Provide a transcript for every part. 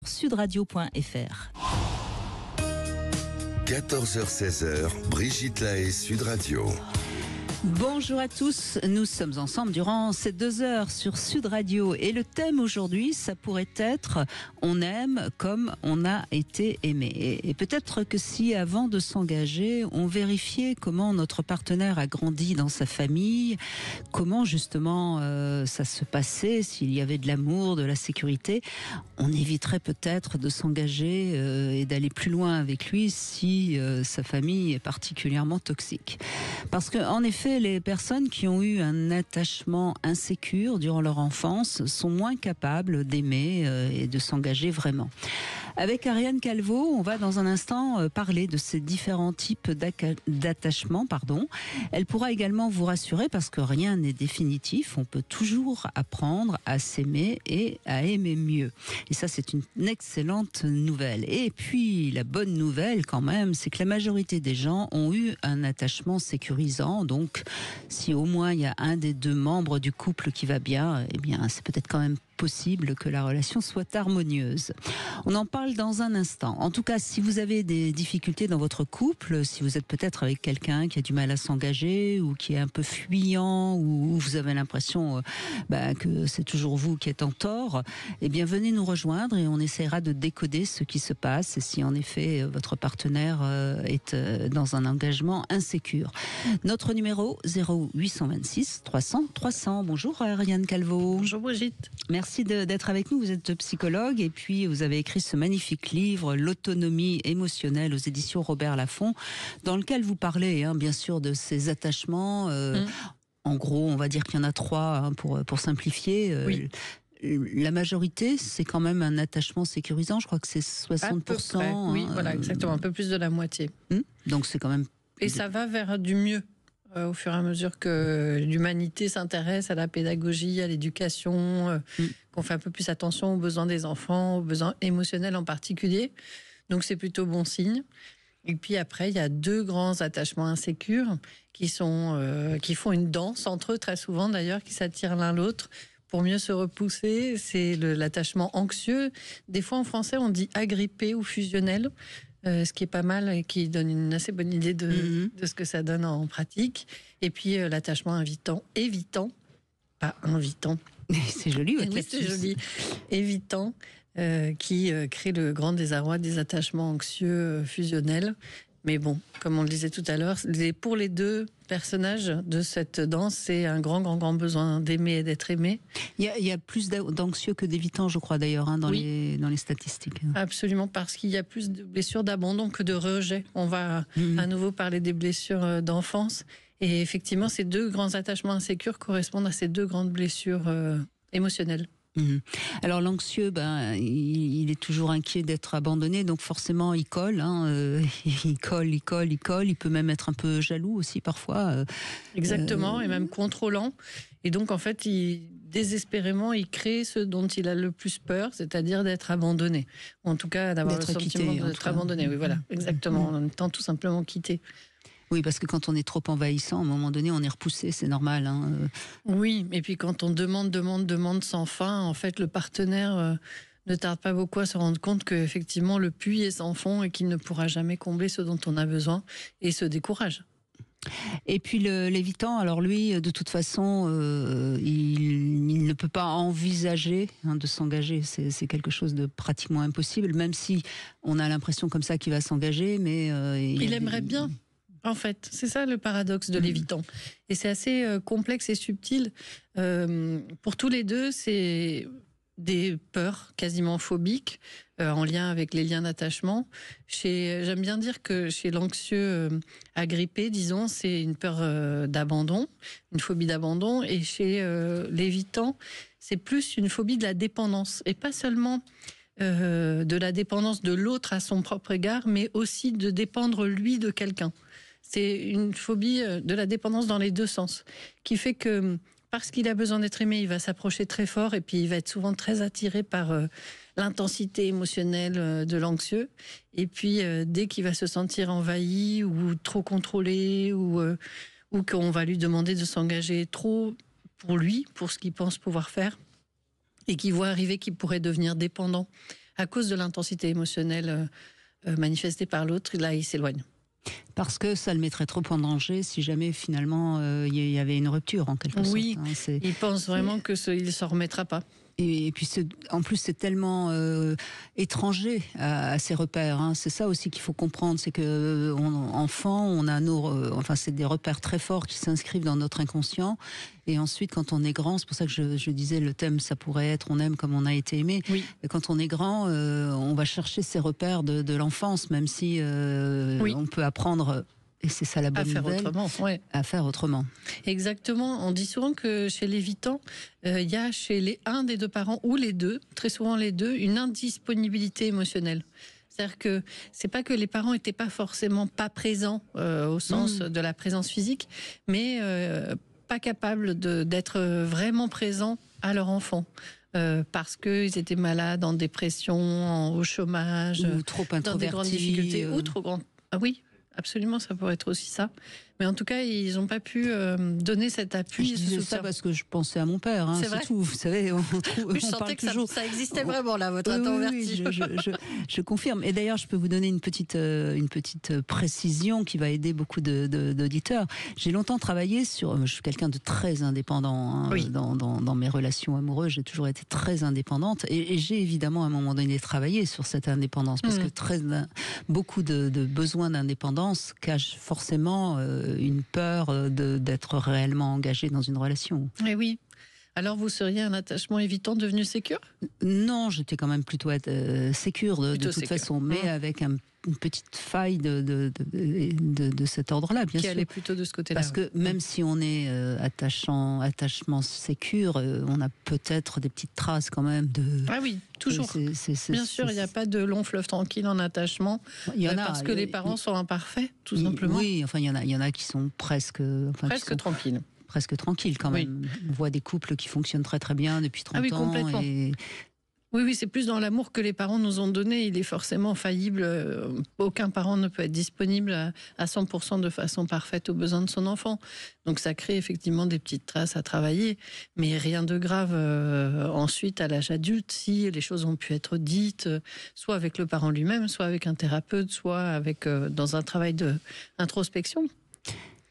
sudradio.fr. 14h-16h, Brigitte Lahaie, Sud Radio. Bonjour à tous, nous sommes ensemble durant ces 2 heures sur Sud Radio et le thème aujourd'hui, ça pourrait être « On aime comme on a été aimé ». Et peut-être que si avant de s'engager, on vérifiait comment notre partenaire a grandi dans sa famille, comment justement ça se passait, s'il y avait de l'amour, de la sécurité, on éviterait peut-être de s'engager et d'aller plus loin avec lui si sa famille est particulièrement toxique. Parce qu'en effet, les personnes qui ont eu un attachement insécure durant leur enfance sont moins capables d'aimer et de s'engager vraiment. Avec Ariane Calveau, on va dans un instant parler de ces différents types d'attachement. Elle pourra également vous rassurer parce que rien n'est définitif. On peut toujours apprendre à s'aimer et à aimer mieux. Et ça, c'est une excellente nouvelle. Et puis, la bonne nouvelle quand même, c'est que la majorité des gens ont eu un attachement sécurisant. Donc, si au moins il y a un des 2 membres du couple qui va bien, eh bien, c'est peut-être quand même possible que la relation soit harmonieuse. On en parle dans un instant. En tout cas, si vous avez des difficultés dans votre couple, si vous êtes peut-être avec quelqu'un qui a du mal à s'engager ou qui est un peu fuyant ou vous avez l'impression que c'est toujours vous qui êtes en tort, eh bien venez nous rejoindre et on essaiera de décoder ce qui se passe et si en effet votre partenaire est dans un engagement insécure. Notre numéro 0826 300 300. Bonjour Ariane Calveau. Bonjour Brigitte. Merci d'être avec nous. Vous êtes psychologue et puis vous avez écrit ce magnifique livre, L'autonomie émotionnelle aux éditions Robert Laffont, dans lequel vous parlez bien sûr de ces attachements. En gros, on va dire qu'il y en a 3 pour simplifier. Oui. La majorité, c'est quand même un attachement sécurisant. Je crois que c'est 60%. À peu près, oui, voilà, exactement, un peu plus de la moitié. Donc c'est quand même... Et ça va vers du mieux. Au fur et à mesure que l'humanité s'intéresse à la pédagogie, à l'éducation, qu'on fait un peu plus attention aux besoins des enfants, aux besoins émotionnels en particulier. Donc c'est plutôt bon signe. Et puis après, il y a 2 grands attachements insécures qui font une danse entre eux très souvent d'ailleurs, qui s'attirent l'un l'autre pour mieux se repousser. C'est l'attachement anxieux. Des fois en français on dit agrippé ou fusionnel. Ce qui est pas mal et qui donne une assez bonne idée de ce que ça donne en pratique. Et puis l'attachement évitant, pas invitant. C'est joli, oui, c'est joli. Évitant, qui crée le grand désarroi des attachements anxieux fusionnels. Mais bon, comme on le disait tout à l'heure, pour les 2 personnages de cette danse, c'est un grand besoin d'aimer et d'être aimé. Il y a plus d'anxieux que d'évitants, je crois d'ailleurs, dans les statistiques. Absolument, parce qu'il y a plus de blessures d'abandon que de rejet. On va à nouveau parler des blessures d'enfance. Et effectivement, ces 2 grands attachements insécures correspondent à ces 2 grandes blessures émotionnelles. Alors l'anxieux, il est toujours inquiet d'être abandonné, donc forcément il colle, il colle, il peut même être un peu jaloux aussi parfois. Exactement, et même contrôlant. Et donc en fait, désespérément, il crée ce dont il a le plus peur, c'est-à-dire d'être abandonné. Ou en tout cas, d'avoir le sentiment d'être abandonné. Oui, voilà, exactement, en étant tout simplement quitté. Oui, parce que quand on est trop envahissant, à un moment donné, on est repoussé, c'est normal. Oui, et puis quand on demande sans fin, en fait, le partenaire ne tarde pas beaucoup à se rendre compte qu'effectivement, le puits est sans fond et qu'il ne pourra jamais combler ce dont on a besoin et se décourage. Et puis l'évitant, alors lui, de toute façon, il ne peut pas envisager de s'engager. C'est quelque chose de pratiquement impossible, même si on a l'impression comme ça qu'il va s'engager, mais... il aimerait bien. En fait, c'est ça le paradoxe de l'évitant. Et c'est assez complexe et subtil. Pour tous les 2, c'est des peurs quasiment phobiques en lien avec les liens d'attachement. J'aime bien dire que chez l'anxieux agrippé, disons, c'est une peur d'abandon, une phobie d'abandon. Et chez l'évitant, c'est plus une phobie de la dépendance. Et pas seulement... de la dépendance de l'autre à son propre égard, mais aussi de dépendre lui de quelqu'un. C'est une phobie de la dépendance dans les 2 sens, qui fait que parce qu'il a besoin d'être aimé, il va s'approcher très fort et puis il va être souvent très attiré par l'intensité émotionnelle de l'anxieux. Et puis dès qu'il va se sentir envahi ou trop contrôlé ou qu'on va lui demander de s'engager trop pour lui, pour ce qu'il pense pouvoir faire, et qu'il voit arriver qu'il pourrait devenir dépendant à cause de l'intensité émotionnelle manifestée par l'autre, là, il s'éloigne. Parce que ça le mettrait trop en danger si jamais finalement il y avait une rupture en quelque sorte. Oui, il pense vraiment qu'il ne s'en remettra pas. Et puis en plus c'est tellement étranger à ses repères. Hein. C'est ça aussi qu'il faut comprendre, c'est que enfant, on a enfin c'est des repères très forts qui s'inscrivent dans notre inconscient. Et ensuite, quand on est grand, c'est pour ça que je disais le thème, ça pourrait être on aime comme on a été aimé. Oui. Et quand on est grand, on va chercher ces repères de l'enfance, même si on peut apprendre. Et c'est ça la bonne nouvelle. À faire autrement. Exactement. On dit souvent que chez l'évitant, il y a chez un des deux parents ou les deux, très souvent les deux, une indisponibilité émotionnelle. C'est-à-dire que c'est pas que les parents n'étaient pas forcément pas présents au sens de la présence physique, mais pas capables d'être vraiment présents à leur enfant. Parce qu'ils étaient malades, en dépression, au chômage, ou trop dans des grandes difficultés, ou trop grands. Ah oui. Absolument, ça pourrait être aussi ça. Mais en tout cas, ils n'ont pas pu donner cet appui. Je disais ça parce que je pensais à mon père. Hein, c'est tout. Vous savez, je sentais que ça existait vraiment là, votre introverti. Oui, je confirme. Et d'ailleurs, je peux vous donner une petite précision qui va aider beaucoup d'auditeurs. J'ai longtemps travaillé sur. Je suis quelqu'un de très indépendant hein, dans mes relations amoureuses. J'ai toujours été très indépendante et j'ai évidemment à un moment donné travaillé sur cette indépendance parce que beaucoup de besoins d'indépendance cachent forcément une peur d'être réellement engagé dans une relation. Et oui. Alors vous seriez un attachement évitant devenu sécure ? Non, j'étais quand même plutôt sécure de toute façon, mais avec une petite faille de cet ordre-là, bien sûr. Qui allait plutôt de ce côté-là. Parce que même si on est attachement sécure, on a peut-être des petites traces quand même de... Ah oui, toujours. Bien sûr, il n'y a pas de long fleuve tranquille en attachement. Il y en a, parce que les parents sont imparfaits, tout simplement. Oui, enfin il y en a qui sont presque tranquilles. Presque tranquille quand même. Oui. On voit des couples qui fonctionnent très très bien depuis 30 ans. Complètement. Oui, c'est plus dans l'amour que les parents nous ont donné. Il est forcément faillible. Aucun parent ne peut être disponible à 100% de façon parfaite aux besoins de son enfant. Donc ça crée effectivement des petites traces à travailler, mais rien de grave ensuite à l'âge adulte si les choses ont pu être dites, soit avec le parent lui-même, soit avec un thérapeute, soit avec dans un travail d'introspection.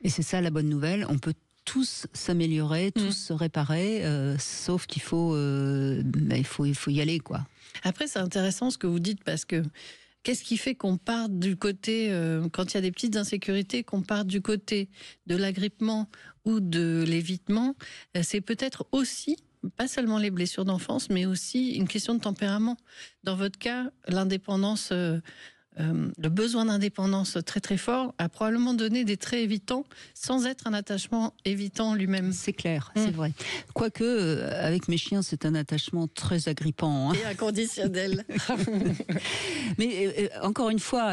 Et c'est ça la bonne nouvelle. On peut tous s'améliorer, tous se réparer, sauf qu'il faut y aller, quoi. Après, c'est intéressant ce que vous dites, parce que qu'est-ce qui fait qu'on part du côté, quand il y a des petites insécurités, qu'on part du côté de l'agrippement ou de l'évitement, c'est peut-être aussi, pas seulement les blessures d'enfance, mais aussi une question de tempérament. Dans votre cas, l'indépendance... le besoin d'indépendance très très fort a probablement donné des traits évitants sans être un attachement évitant lui-même. C'est clair, c'est vrai. Quoique, avec mes chiens, c'est un attachement très agrippant. Hein. Et inconditionnel. Mais encore une fois,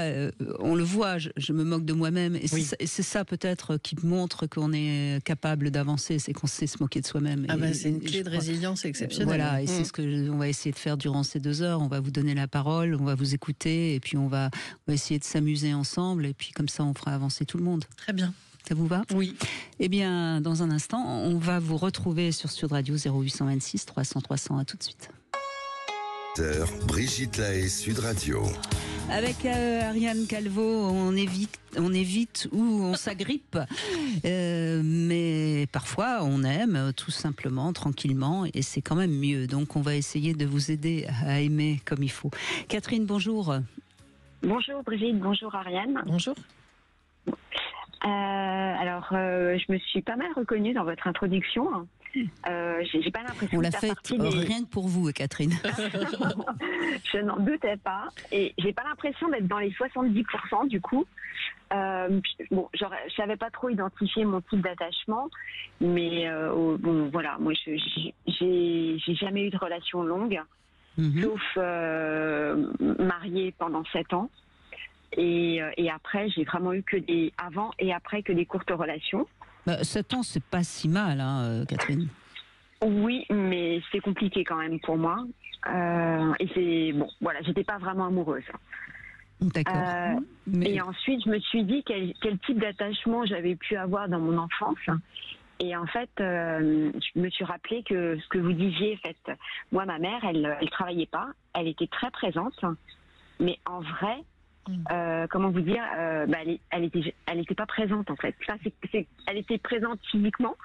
on le voit, je me moque de moi-même. Et c'est ça peut-être qui montre qu'on est capable d'avancer, c'est qu'on sait se moquer de soi-même. C'est une clé de résilience exceptionnelle. Voilà, et c'est ce qu'on va essayer de faire durant ces 2 heures. On va vous donner la parole, on va vous écouter, et puis on va essayer de s'amuser ensemble, et puis comme ça on fera avancer tout le monde. Très bien. Ça vous va ? Oui. Eh bien, dans un instant, on va vous retrouver sur Sud Radio 0826 300 300. À tout de suite. Brigitte Lahaie, Sud Radio. Avec Ariane Calvo, on évite ou on s'agrippe, mais parfois on aime tout simplement, tranquillement, et c'est quand même mieux. Donc on va essayer de vous aider à aimer comme il faut. Catherine, bonjour. Bonjour Brigitte, bonjour Ariane. Bonjour. Je me suis pas mal reconnue dans votre introduction. J'ai pas l'impression. On l'a fait rien que pour vous, Catherine. Je n'en doutais pas, et j'ai pas l'impression d'être dans les 70% du coup. Je savais pas trop identifier mon type d'attachement, mais voilà, moi j'ai jamais eu de relation longue, sauf mariée pendant 7 ans. Et après, j'ai vraiment eu que avant et après que des courtes relations. 7 ans, c'est pas si mal, hein, Catherine. Oui, mais c'est compliqué quand même pour moi. Et j'étais pas vraiment amoureuse. D'accord. Et ensuite, je me suis dit quel type d'attachement j'avais pu avoir dans mon enfance. Et en fait, je me suis rappelé que ce que vous disiez, en fait, moi, ma mère, elle travaillait pas, elle était très présente, mais en vrai, comment vous dire, elle était pas présente en fait. Enfin, elle était présente physiquement,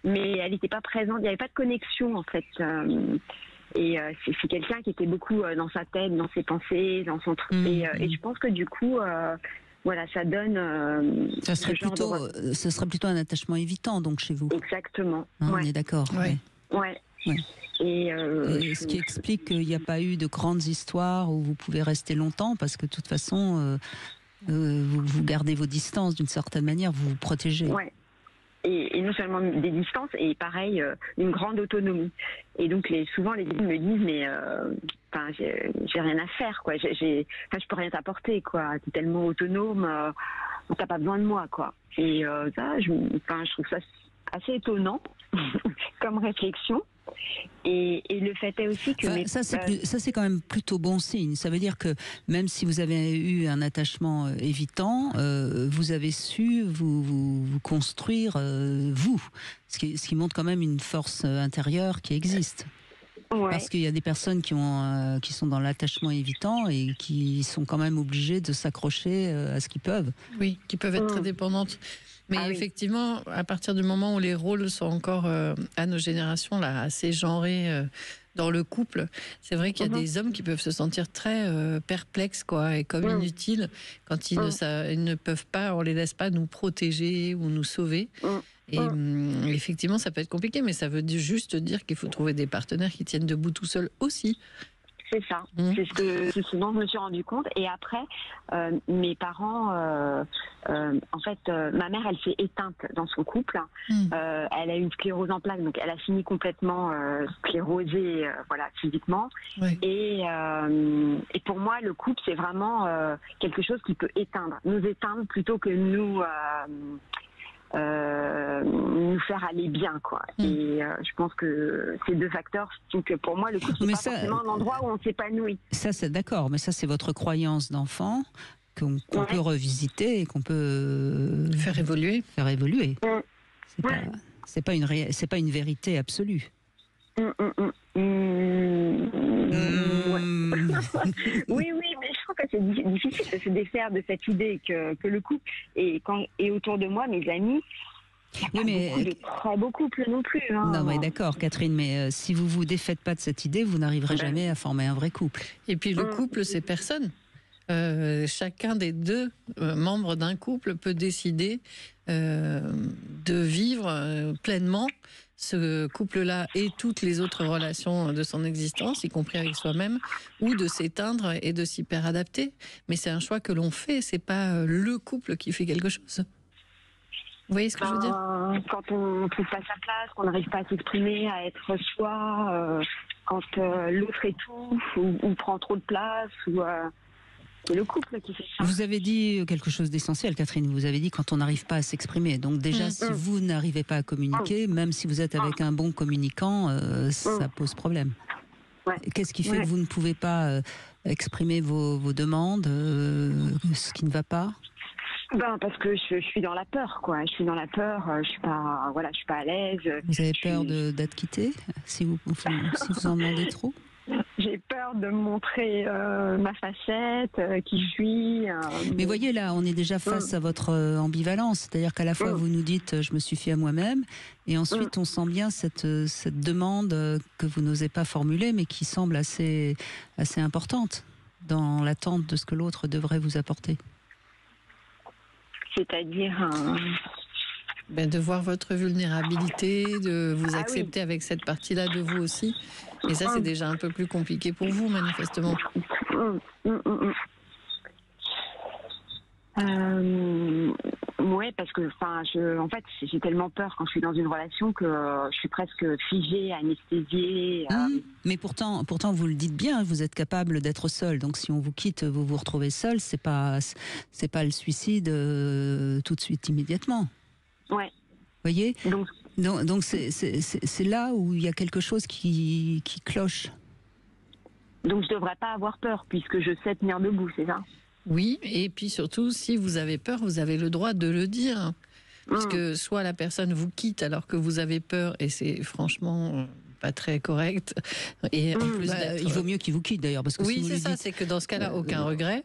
mais elle n'était pas présente. Il n'y avait pas de connexion en fait. C'est quelqu'un qui était beaucoup dans sa tête, dans ses pensées, dans son truc. Et je pense que du coup, voilà, ça donne. Ça serait plutôt un attachement évitant donc chez vous. Exactement. Hein, on est d'accord. Ouais. Ouais. Et ce qui explique qu'il n'y a pas eu de grandes histoires où vous pouvez rester longtemps parce que de toute façon, vous gardez vos distances d'une certaine manière, vous vous protégez. Ouais. Et non seulement des distances, et pareil, une grande autonomie. Et donc souvent les gens me disent mais j'ai rien à faire quoi. Je peux rien t'apporter quoi. T'es tellement autonome, t'as pas besoin de moi quoi. Et ça, je trouve ça assez étonnant comme réflexion. Et le fait est aussi que ça c'est quand même plutôt bon signe. Ça veut dire que même si vous avez eu un attachement évitant, vous avez su vous construire vous, ce qui montre quand même une force intérieure qui existe. Ouais. Parce qu'il y a des personnes qui sont dans l'attachement évitant et qui sont quand même obligées de s'accrocher à ce qu'ils peuvent. Oui, qui peuvent être très dépendantes. Mais effectivement, à partir du moment où les rôles sont encore, à nos générations, là, assez genrés dans le couple, c'est vrai qu'il y a des hommes qui peuvent se sentir très perplexes quoi, et comme inutiles quand ils ne peuvent pas, on les laisse pas nous protéger ou nous sauver. Et effectivement, ça peut être compliqué, mais ça veut juste dire qu'il faut trouver des partenaires qui tiennent debout tout seuls aussi. C'est ça, c'est ce dont je me suis rendu compte. Et après, mes parents, en fait, ma mère, elle s'est éteinte dans son couple. Elle a eu une sclérose en plaques, donc elle a fini complètement sclérosée, voilà, physiquement. Ouais. Et pour moi, le couple, c'est vraiment quelque chose qui peut nous éteindre plutôt que nous faire aller bien quoi. Et je pense que ces deux facteurs font que pour moi le couple c'est pas forcément un endroit où on s'épanouit. Ça c'est d'accord, mais ça c'est votre croyance d'enfant qu'on peut revisiter et qu'on peut faire évoluer. C'est pas une vérité absolue. Oui, mais je crois que c'est difficile de se défaire de cette idée que le couple et autour de moi, mes amis, il n'y a pas de très beaux couples non plus. Hein. Non, mais d'accord, Catherine, mais si vous vous défaites pas de cette idée, vous n'arriverez jamais à former un vrai couple. Et puis le couple, c'est personne. Chacun des deux membres d'un couple peut décider de vivre pleinement ce couple-là et toutes les autres relations de son existence, y compris avec soi-même, ou de s'éteindre et de s'y adapter. Mais c'est un choix que l'on fait, c'est pas le couple qui fait quelque chose. Vous voyez ce que je veux dire ? Quand on ne trouve pas sa place, qu'on n'arrive pas à s'exprimer, à être soi, quand l'autre étouffe ou prend trop de place, c'est le couple qui fait ça. Vous avez dit quelque chose d'essentiel, Catherine. Vous avez dit quand on n'arrive pas à s'exprimer. Donc déjà, si vous n'arrivez pas à communiquer, même si vous êtes avec un bon communicant, ça pose problème. Ouais. Qu'est-ce qui fait que vous ne pouvez pas exprimer vos demandes, ce qui ne va pas ? Parce que je suis dans la peur, quoi. Je suis dans la peur. Je suis pas à l'aise. Vous avez peur d'être quitté si vous en demandez trop ? J'ai peur de montrer ma facette, qui je suis. Mais voyez là, on est déjà face à votre ambivalence, c'est-à-dire qu'à la fois vous nous dites je me suis fiée à moi-même, et ensuite on sent bien cette demande que vous n'osez pas formuler, mais qui semble assez importante dans l'attente de ce que l'autre devrait vous apporter. C'est-à-dire de voir votre vulnérabilité, de vous accepter avec cette partie-là de vous aussi. Et ça, c'est déjà un peu plus compliqué pour vous, manifestement. Oui, parce que en fait, j'ai tellement peur quand je suis dans une relation que je suis presque figée, anesthésiée. Mais pourtant, vous le dites bien, vous êtes capable d'être seul. Donc, si on vous quitte, vous vous retrouvez seul, c'est pas le suicide tout de suite, immédiatement. Ouais. Voyez. Donc c'est là où il y a quelque chose qui cloche. Donc je devrais pas avoir peur puisque je sais tenir debout, c'est ça ? Oui, et puis surtout, si vous avez peur, vous avez le droit de le dire. puisque soit la personne vous quitte alors que vous avez peur, et c'est franchement pas très correct. Et en plus il vaut mieux qu'il vous quitte d'ailleurs, parce que oui, si vous c'est lui ça, dites- c'est que dans ce cas-là, aucun regret.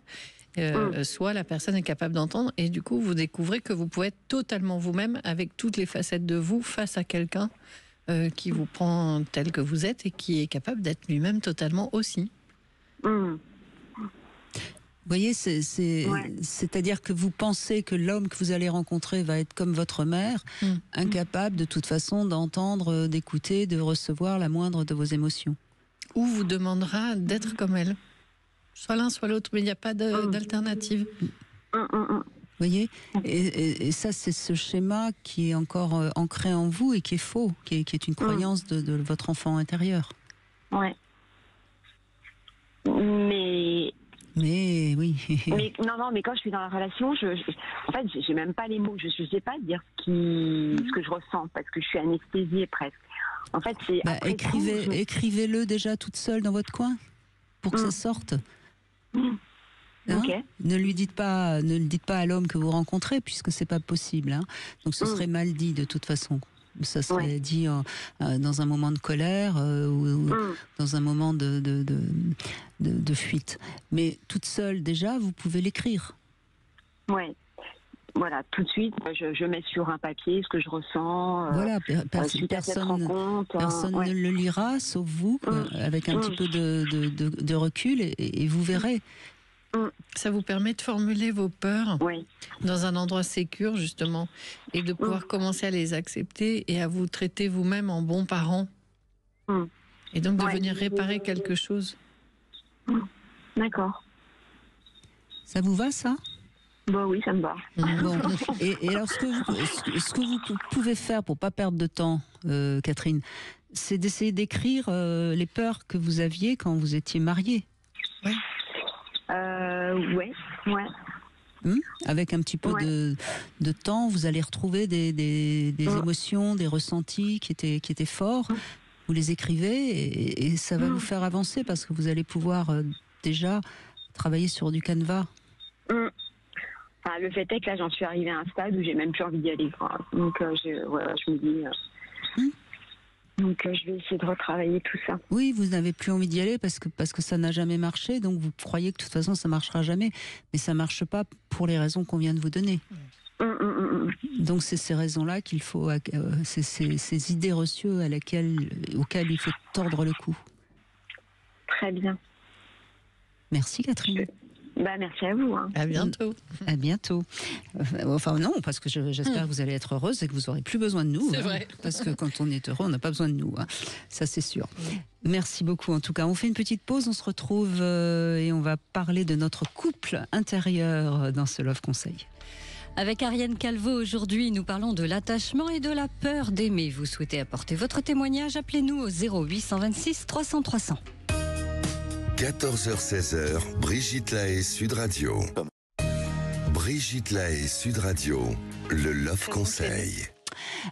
Soit la personne est capable d'entendre, et du coup, vous découvrez que vous pouvez être totalement vous-même avec toutes les facettes de vous face à quelqu'un qui vous prend tel que vous êtes et qui est capable d'être lui-même totalement aussi. Vous voyez, c'est-à-dire que vous pensez que l'homme que vous allez rencontrer va être comme votre mère, incapable de toute façon d'entendre, d'écouter, de recevoir la moindre de vos émotions. Ou vous demandera d'être comme elle. Soit l'un, soit l'autre, mais il n'y a pas d'alternative. Vous voyez, et ça, c'est ce schéma qui est encore ancré en vous et qui est faux, qui est une croyance de votre enfant intérieur. Ouais. Mais oui. Mais quand je suis dans la relation, en fait, j'ai même pas les mots. Je sais pas dire ce que je ressens parce que je suis anesthésiée presque. En fait, c'est écrivez-le déjà toute seule dans votre coin pour que ça sorte. Hein? Ok. Ne le dites pas à l'homme que vous rencontrez, puisque c'est pas possible. Hein. Donc ce serait mal dit de toute façon. Ça serait dit dans un moment de colère ou dans un moment de fuite. Mais toute seule déjà, vous pouvez l'écrire. Ouais. Voilà, tout de suite, je mets sur un papier ce que je ressens. Voilà, suite à cette rencontre, personne ne le lira, sauf vous, avec un petit peu de recul, et vous verrez. Ça vous permet de formuler vos peurs dans un endroit sécure, justement, et de pouvoir commencer à les accepter et à vous traiter vous-même en bon parent. Et donc de venir réparer quelque chose. D'accord. Ça vous va, ça ? Bah oui, ça me va. Bon. Et alors, ce que vous pouvez faire pour pas perdre de temps, Catherine, c'est d'essayer d'écrire les peurs que vous aviez quand vous étiez mariée. Ouais. Avec un petit peu de temps, vous allez retrouver des émotions, des ressentis qui étaient forts. Vous les écrivez et ça va vous faire avancer parce que vous allez pouvoir déjà travailler sur du canevas. Enfin, le fait est que là, j'en suis arrivée à un stade où j'ai même plus envie d'y aller. Quoi. Donc, je me dis... Donc, je vais essayer de retravailler tout ça. Oui, vous n'avez plus envie d'y aller parce que ça n'a jamais marché, donc vous croyez que de toute façon ça marchera jamais, mais ça marche pas pour les raisons qu'on vient de vous donner. Donc c'est ces raisons-là qu'il faut, ces idées reçues auxquelles il faut tordre le cou. Très bien. Merci Catherine. Merci à vous. Hein. À bientôt. À bientôt. Enfin non, parce que j'espère que vous allez être heureuse et que vous n'aurez plus besoin de nous. C'est vrai. Parce que quand on est heureux, on n'a pas besoin de nous. Hein. Ça, c'est sûr. Merci beaucoup. En tout cas, on fait une petite pause. On se retrouve et on va parler de notre couple intérieur dans ce Love Conseil. Avec Ariane Calvo, aujourd'hui, nous parlons de l'attachement et de la peur d'aimer. Vous souhaitez apporter votre témoignage? Appelez-nous au 0826 300 300. 14h-16h, Brigitte Lahaie, Sud Radio. Brigitte Lahaie, Sud Radio, le Love Conseil.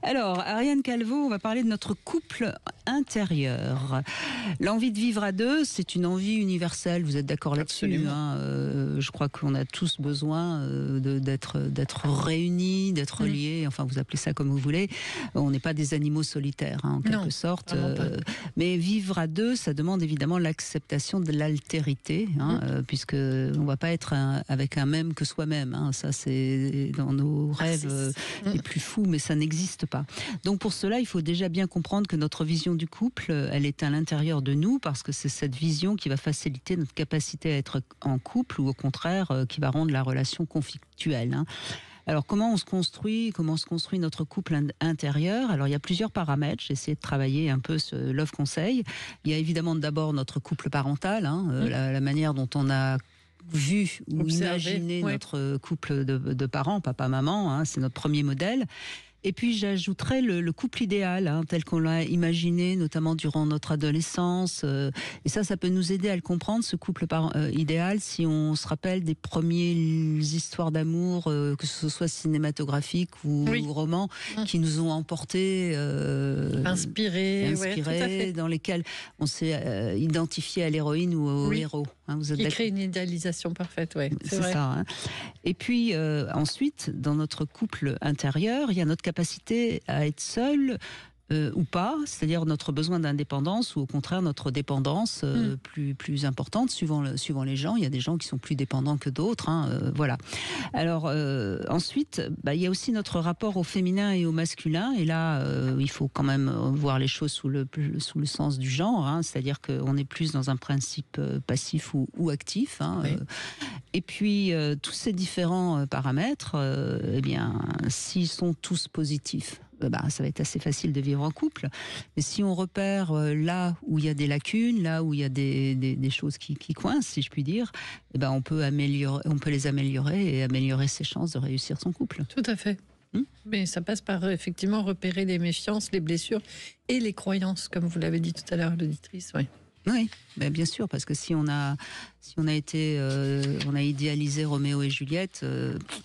Alors, Ariane Calvo, on va parler de notre couple intérieur. L'envie de vivre à deux, c'est une envie universelle. Vous êtes d'accord là-dessus, hein, je crois qu'on a tous besoin d'être réunis, d'être liés. Enfin, vous appelez ça comme vous voulez. On n'est pas des animaux solitaires, hein, en quelque sorte. Mais vivre à deux, ça demande évidemment l'acceptation de l'altérité, hein, puisque on ne va pas être avec un même que soi-même. Hein. Ça, c'est dans nos rêves les plus fous, mais ça n'existe pas. Donc pour cela, il faut déjà bien comprendre que notre vision du couple, elle est à l'intérieur de nous, parce que c'est cette vision qui va faciliter notre capacité à être en couple, ou au contraire, qui va rendre la relation conflictuelle. Hein. Alors comment se construit notre couple intérieur? Alors il y a plusieurs paramètres. J'ai essayé de travailler un peu ce Love Conseil. Il y a évidemment d'abord notre couple parental, hein, la manière dont on a vu ou imaginé notre couple de parents, papa-maman, hein, c'est notre premier modèle. Et puis j'ajouterais le couple idéal, hein, tel qu'on l'a imaginé, notamment durant notre adolescence. Et ça peut nous aider à le comprendre, ce couple idéal, si on se rappelle des premières histoires d'amour, que ce soit cinématographiques ou romans, qui nous ont emportés, inspirés, dans lesquels on s'est identifié à l'héroïne ou au héros. Hein, vous êtes qui crée une idéalisation parfaite, c'est vrai. Ça. Hein. Et puis ensuite, dans notre couple intérieur, il y a notre capacité à être seul ou pas, c'est-à-dire notre besoin d'indépendance ou au contraire notre dépendance plus importante suivant les gens. Il y a des gens qui sont plus dépendants que d'autres, hein, voilà. Alors ensuite, il y a aussi notre rapport au féminin et au masculin, et là il faut quand même voir les choses sous le sens du genre, hein, c'est-à-dire qu'on est plus dans un principe passif ou actif, hein, et puis tous ces différents paramètres, eh bien s'ils sont tous positifs, ça va être assez facile de vivre en couple. Mais si on repère là où il y a des lacunes, là où il y a des choses qui coincent, si je puis dire, on peut les améliorer et améliorer ses chances de réussir son couple. Tout à fait. Mais ça passe par effectivement repérer les méfiances, les blessures et les croyances, comme vous l'avez dit tout à l'heure, l'auditrice. Oui, bien sûr, parce que si on a idéalisé Roméo et Juliette,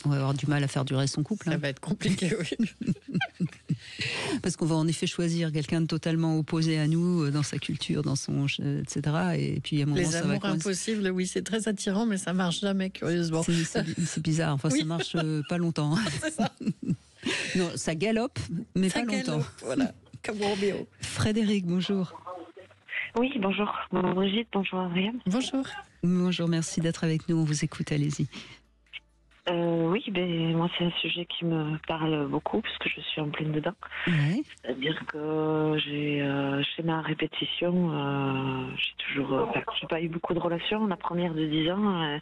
on va avoir du mal à faire durer son couple. Ça va être compliqué, oui. Parce qu'on va en effet choisir quelqu'un de totalement opposé à nous dans sa culture, dans son etc. Et puis à un moment, les amours impossibles, oui, c'est très attirant, mais ça marche jamais, curieusement. C'est bizarre. Enfin, ça marche pas longtemps. C'est ça. Non, ça galope, mais ça pas longtemps. Voilà, comme Roméo. Frédéric, bonjour. Oui, bonjour. Bonjour Brigitte, bonjour Adrien. Bonjour. Bonjour, merci d'être avec nous. On vous écoute, allez-y. Oui, moi c'est un sujet qui me parle beaucoup parce que je suis en pleine dedans. Ouais. C'est-à-dire que j'ai chez ma répétition, j'ai pas eu beaucoup de relations. La première de 10 ans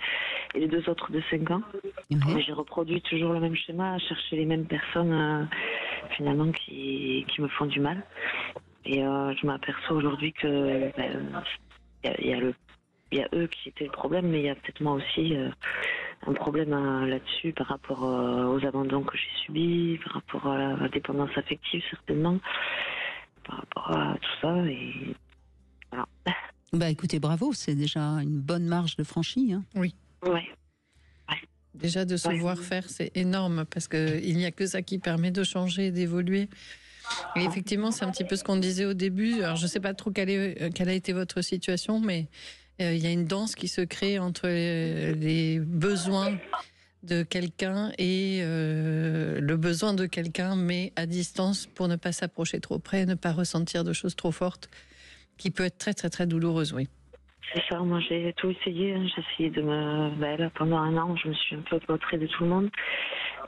et les deux autres de 5 ans. Ouais. Mais j'ai reproduit toujours le même schéma, à chercher les mêmes personnes finalement qui me font du mal. Et je m'aperçois aujourd'hui que il y a eux qui étaient le problème, mais il y a peut-être moi aussi un problème là-dessus par rapport aux abandons que j'ai subis, par rapport à la dépendance affective certainement, par rapport à tout ça. Et voilà. Écoutez, bravo, c'est déjà une bonne marge de franchie. Hein. Oui. Ouais. Déjà de se voir faire, c'est énorme parce qu'il n'y a que ça qui permet de changer, d'évoluer. Et effectivement, c'est un petit peu ce qu'on disait au début. Alors, je ne sais pas trop quelle a été votre situation, mais il y a une danse qui se crée entre les besoins de quelqu'un et le besoin de quelqu'un, mais à distance pour ne pas s'approcher trop près, ne pas ressentir de choses trop fortes, qui peut être très, très, très douloureuse, oui. C'est ça, moi j'ai tout essayé. J'ai essayé de là, pendant un an, je me suis un peu cloîtrée de tout le monde.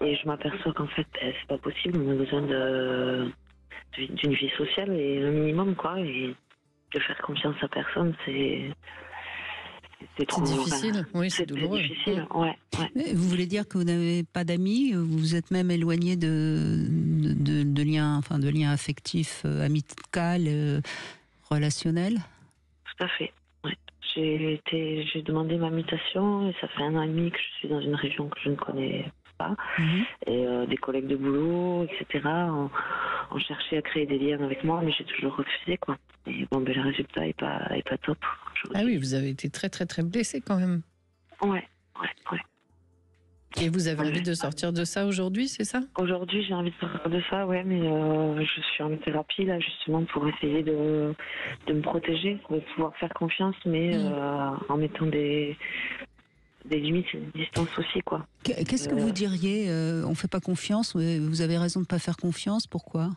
Et je m'aperçois qu'en fait, c'est pas possible. On a besoin d'une vie sociale et un minimum, quoi. Et de faire confiance à personne, c'est trop difficile. Oui, c'est douloureux. Difficile, ouais. Vous voulez dire que vous n'avez pas d'amis, vous vous êtes même éloigné de liens affectifs, amicaux, relationnels? Tout à fait. Ouais. J'ai demandé ma mutation et ça fait 1 an et demi que je suis dans une région que je ne connais pas. Et des collègues de boulot, etc. ont cherché à créer des liens avec moi, mais j'ai toujours refusé, quoi. Et le résultat est pas top. Ah oui, vous avez été très très très blessée quand même. Ouais. Et vous avez envie de sortir de ça aujourd'hui, c'est ça? Aujourd'hui, j'ai envie de sortir de ça, ouais, mais je suis en thérapie là justement pour essayer de me protéger, de pouvoir faire confiance, mais en mettant des limites et des distances aussi, quoi. Qu'est-ce que vous diriez? On fait pas confiance, vous avez raison de pas faire confiance, pourquoi?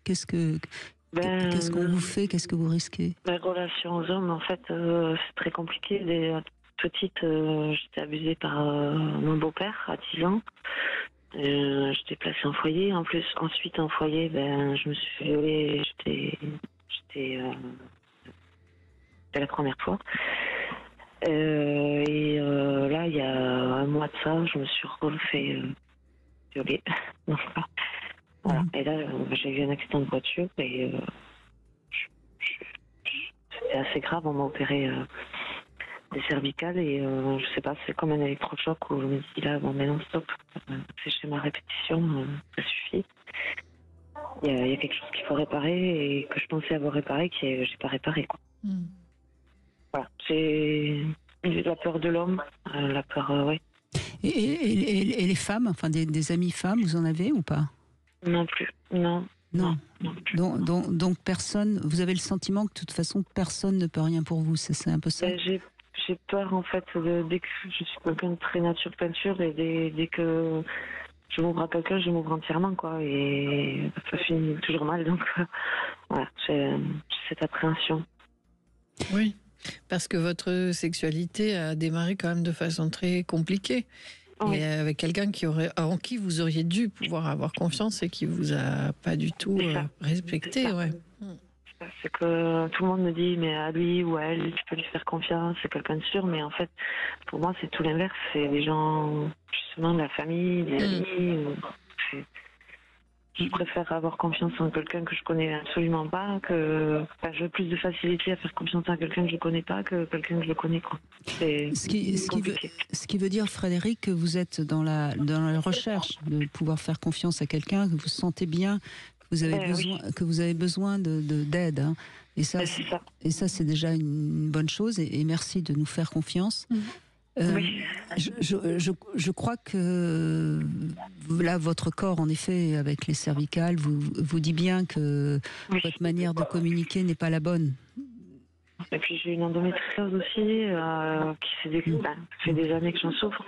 Qu'est-ce qu'on vous fait? Qu'est-ce que vous risquez? La relation aux hommes, en fait, c'est très compliqué. Petite, j'étais abusée par mon beau-père à 10 ans. J'étais placée en foyer. Ensuite, en foyer, je me suis fait violer. C'était la première fois. Et là, il y a un mois de ça, je me suis refait violer. Voilà. Et là, j'ai eu un accident de voiture et c'était assez grave. On m'a opéré des cervicales et je sais pas, c'est comme un électrochoc où je me dis là, bon, mais non, stop, c'est chez ma répétition, ça suffit. Il y a quelque chose qu'il faut réparer et que je pensais avoir réparé, que j'ai pas réparé, quoi. Voilà, j'ai la peur de l'homme, la peur, oui. Et les femmes, enfin des amies femmes, vous en avez ou pas? Non plus, non. Non. Plus. Donc personne, vous avez le sentiment que de toute façon personne ne peut rien pour vous, c'est un peu ça? J'ai peur en fait, dès que je suis quelqu'un de très nature peinture et dès que je m'ouvre à quelqu'un, je m'ouvre entièrement, quoi, et ça finit toujours mal, donc voilà, j'ai cette appréhension. Oui, parce que votre sexualité a démarré quand même de façon très compliquée. Oui. Et avec quelqu'un en qui vous auriez dû pouvoir avoir confiance et qui vous a pas du tout respecté. Ouais. C'est que tout le monde me dit, mais à lui ou à elle, tu peux lui faire confiance, c'est quelqu'un de sûr, mais en fait, pour moi, c'est tout l'inverse. C'est des gens, justement, de la famille, des amis. Je préfère avoir confiance en quelqu'un que je connais absolument pas, j'ai plus de facilité à faire confiance à quelqu'un que je connais pas que quelqu'un que je connais, quoi. C'est compliqué. Ce qui veut dire, Frédéric, que vous êtes dans la recherche de pouvoir faire confiance à quelqu'un, que vous sentez bien, que vous avez besoin d'aide. Hein. Et ça, c'est déjà une bonne chose. Et merci de nous faire confiance. Oui. Je crois que là, votre corps, en effet, avec les cervicales, vous dit bien que votre manière de communiquer n'est pas la bonne. Et puis j'ai une endométriose aussi, ça fait des années que j'en souffre.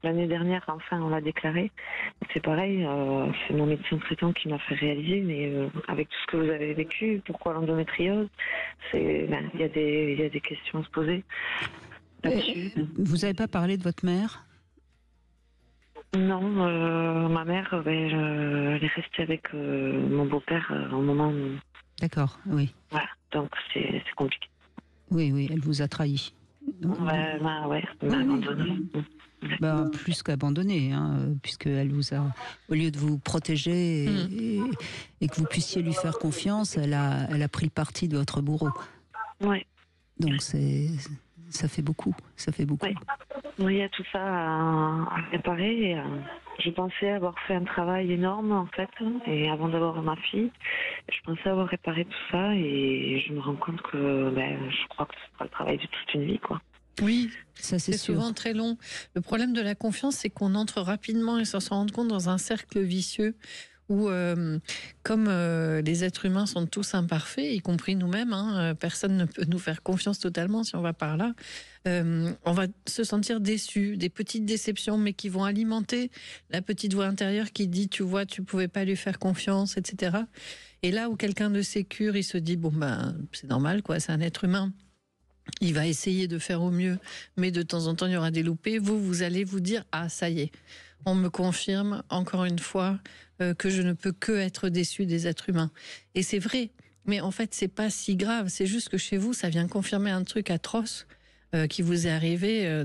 L'année dernière, enfin, on l'a déclaré. C'est pareil, c'est mon médecin traitant qui m'a fait réaliser, mais avec tout ce que vous avez vécu, pourquoi l'endométriose? Il y a des questions à se poser. Vous n'avez pas parlé de votre mère? Non, ma mère, elle est restée avec mon beau-père au moment où... D'accord, oui. Voilà, donc c'est compliqué. Oui, elle vous a trahi. Elle m'a abandonné. Plus qu'abandonné, hein, puisqu'elle vous a, au lieu de vous protéger et que vous puissiez lui faire confiance, elle a pris le parti de votre bourreau. Oui. Donc ça fait beaucoup. Oui, il y a tout ça à réparer. Et, je pensais avoir fait un travail énorme, en fait, et avant d'avoir ma fille, je pensais avoir réparé tout ça, et je me rends compte que je crois que ce sera le travail de toute une vie, quoi. Oui, ça c'est souvent très long. Le problème de la confiance, c'est qu'on entre rapidement et sans s'en rendre compte dans un cercle vicieux où, comme les êtres humains sont tous imparfaits, y compris nous-mêmes, personne ne peut nous faire confiance totalement si on va par là, on va se sentir déçu, des petites déceptions, mais qui vont alimenter la petite voix intérieure qui dit, tu vois, tu pouvais pas lui faire confiance, etc. Et là où quelqu'un de sécure, il se dit, c'est normal, quoi, c'est un être humain. Il va essayer de faire au mieux, mais de temps en temps, il y aura des loupés. Vous allez vous dire, ah, ça y est, on me confirme encore une fois que je ne peux que être déçu des êtres humains. Et c'est vrai, mais en fait, c'est pas si grave. C'est juste que chez vous, ça vient confirmer un truc atroce qui vous est arrivé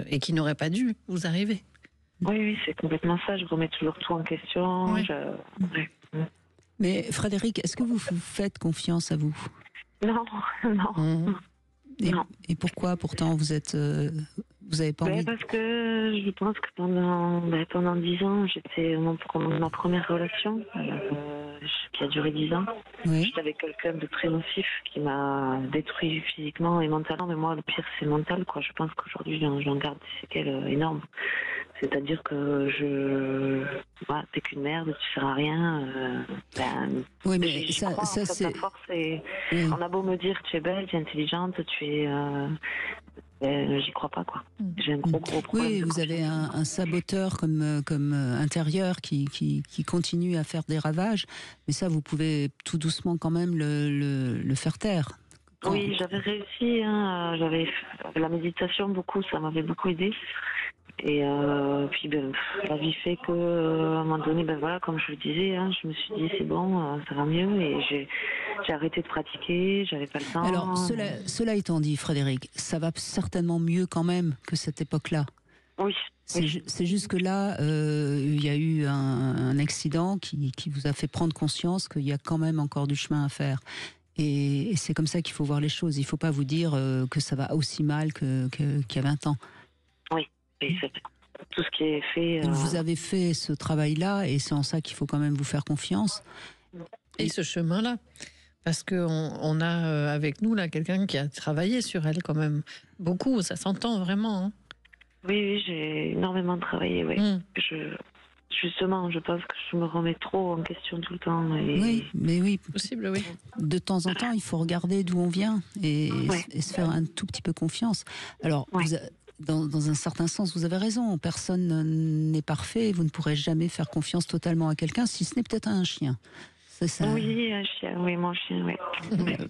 et qui n'aurait pas dû vous arriver. Oui, c'est complètement ça. Je remets toujours tout en question. Oui. Mais Frédéric, est-ce que vous faites confiance à vous? Non. Et pourquoi pourtant vous avez pas envie? Parce que je pense que pendant 10 ans, j'étais ma première relation qui a duré 10 ans. Oui. J'étais avec quelqu'un de très nocif qui m'a détruit physiquement et mentalement. Mais moi, le pire, c'est mental, quoi. Je pense qu'aujourd'hui, j'en garde des séquelles énormes. C'est-à-dire que t'es qu'une merde, tu sers à rien. Oui, mais ça c'est. Ta force on a beau me dire tu es belle, tu es intelligente, j'y crois pas, quoi. J'ai un gros problème. Oui, vous avez un saboteur comme intérieur qui continue à faire des ravages, mais ça vous pouvez tout doucement quand même le faire taire. Oui, j'avais réussi. J'avais la méditation beaucoup, ça m'avait beaucoup aidé. Et puis la vie fait que à un moment donné, comme je le disais, je me suis dit c'est bon, ça va mieux, et j'ai arrêté de pratiquer, j'avais pas le temps. Alors cela étant dit, Frédéric, ça va certainement mieux quand même que cette époque-là. Oui. C'est juste que là, il y a eu un accident qui vous a fait prendre conscience qu'il y a quand même encore du chemin à faire. Et c'est comme ça qu'il faut voir les choses. Il ne faut pas vous dire que ça va aussi mal qu'il y a 20 ans. Oui, et c'est tout ce qui est fait. Vous avez fait ce travail-là et c'est en ça qu'il faut quand même vous faire confiance. Et ce chemin-là. Parce qu'on a avec nous là quelqu'un qui a travaillé sur elle quand même. Beaucoup, ça s'entend vraiment. Hein. Oui, j'ai énormément travaillé, oui. Justement, je pense que je me remets trop en question tout le temps. Et... Oui, mais oui. Possible, oui. De temps en temps, il faut regarder d'où on vient et se faire un tout petit peu confiance. Alors, dans un certain sens, vous avez raison. Personne n'est parfait. Vous ne pourrez jamais faire confiance totalement à quelqu'un, si ce n'est peut-être à un chien. C'est ça. Oui, un chien. Oui, mon chien, oui.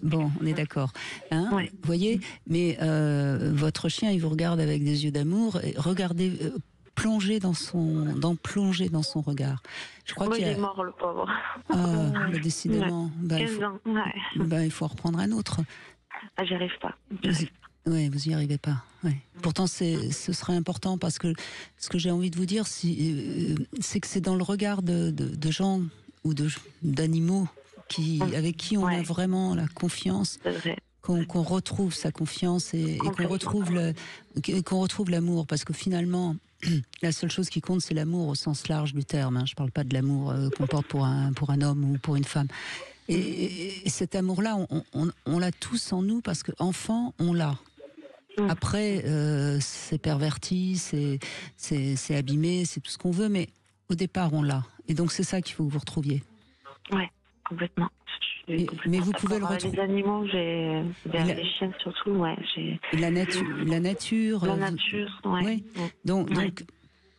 Bon, on est d'accord. Hein, vous voyez, mais votre chien, il vous regarde avec des yeux d'amour. Et regardez... plonger dans son regard. Je crois qu'il est mort, le pauvre. Ah, mais décidément. 15 ans, il faut en reprendre un autre. Ah, j'y arrive pas. Oui, vous y arrivez pas. Ouais. Pourtant, ce serait important parce que ce que j'ai envie de vous dire, c'est que c'est dans le regard de gens ou d'animaux avec qui on a vraiment la confiance. Qu'on retrouve sa confiance et qu'on retrouve l'amour, parce que finalement la seule chose qui compte c'est l'amour au sens large du terme, hein. Je parle pas de l'amour qu'on porte pour un homme ou pour une femme, et cet amour là on l'a tous en nous parce qu'enfant on l'a. Après c'est perverti, c'est abîmé, c'est tout ce qu'on veut, mais au départ on l'a, et donc c'est ça qu'il faut que vous retrouviez. Ouais, complètement. Mais vous pouvez le retrouver. Les animaux, les chiens surtout, La nature. ouais. Donc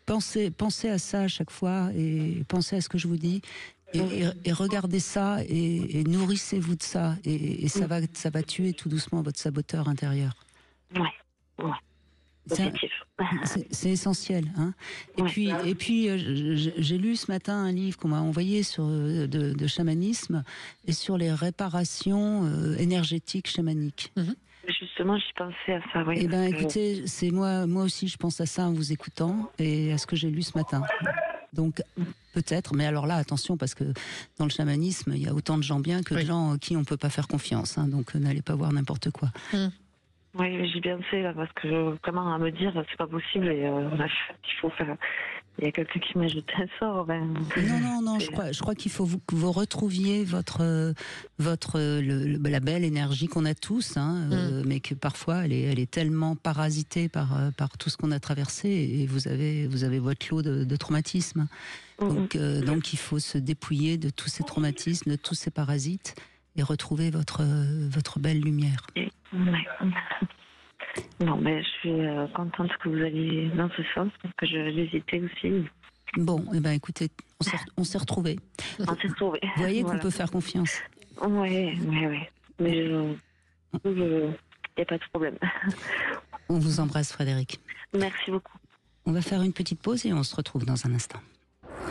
pensez à ça à chaque fois et pensez à ce que je vous dis et regardez ça et nourrissez-vous de ça et ça va tuer tout doucement votre saboteur intérieur. Ouais. C'est essentiel, hein. Et puis j'ai lu ce matin un livre qu'on m'a envoyé de chamanisme et sur les réparations énergétiques chamaniques. Justement, j'y pensais à ça. Oui, eh ben, écoutez, c'est moi aussi, je pense à ça en vous écoutant et à ce que j'ai lu ce matin. Donc peut-être, mais alors là, attention, parce que dans le chamanisme, il y a autant de gens bien que de gens qui on peut pas faire confiance. Hein, donc n'allez pas voir n'importe quoi. Oui, j'ai bien fait là, parce que vraiment à me dire c'est pas possible et il faut faire. Il y a quelqu'un qui m'a jeté un sort. Non, je crois qu'il faut que vous retrouviez la belle énergie qu'on a tous, hein, mais que parfois elle est tellement parasitée par tout ce qu'on a traversé et vous avez votre lot de traumatismes. Donc il faut se dépouiller de tous ces traumatismes, de tous ces parasites et retrouver votre belle lumière. Non, mais je suis contente que vous alliez dans ce sens, parce que j'hésitais aussi. Bon, eh ben, écoutez, on s'est retrouvés. On s'est retrouvés. Vous voyez qu'on peut faire confiance. Oui. Mais il n'y a pas de problème. On vous embrasse, Frédéric. Merci beaucoup. On va faire une petite pause et on se retrouve dans un instant.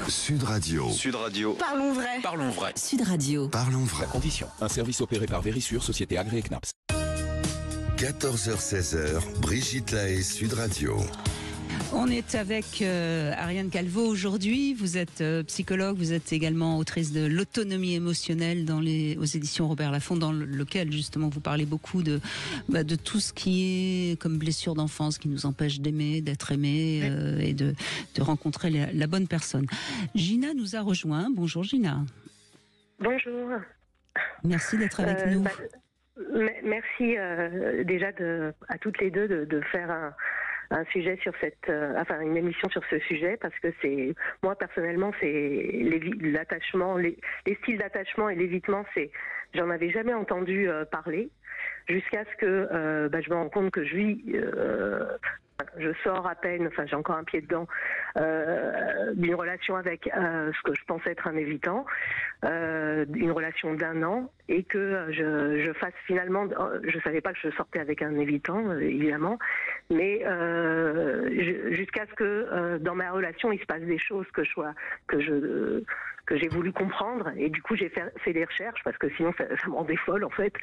Sud Radio. Parlons vrai. Sud Radio. Parlons vrai. La condition. Un service opéré par Vérissure, société agréée CNAPS. 14h-16h, Brigitte Lahaie, Sud Radio. On est avec Ariane Calvo aujourd'hui. Vous êtes psychologue, vous êtes également autrice de L'autonomie émotionnelle aux éditions Robert Laffont, dans lequel justement vous parlez beaucoup de tout ce qui est comme blessure d'enfance qui nous empêche d'aimer, d'être aimé et de rencontrer la bonne personne. Gina nous a rejoint. Bonjour Gina. Bonjour. Merci d'être avec nous. Merci déjà à toutes les deux de faire un sujet sur une émission sur ce sujet, parce que moi personnellement c'est l'attachement, les styles d'attachement et l'évitement, j'en avais jamais entendu parler jusqu'à ce que je me rende compte que je sors à peine, j'ai encore un pied dedans, d'une relation avec ce que je pensais être un évitant, une relation d'1 an, et que je fasse finalement, je savais pas que je sortais avec un évitant, évidemment, mais jusqu'à ce que dans ma relation il se passe des choses que j'ai voulu comprendre, et du coup j'ai fait des recherches parce que sinon ça me rendait folle en fait.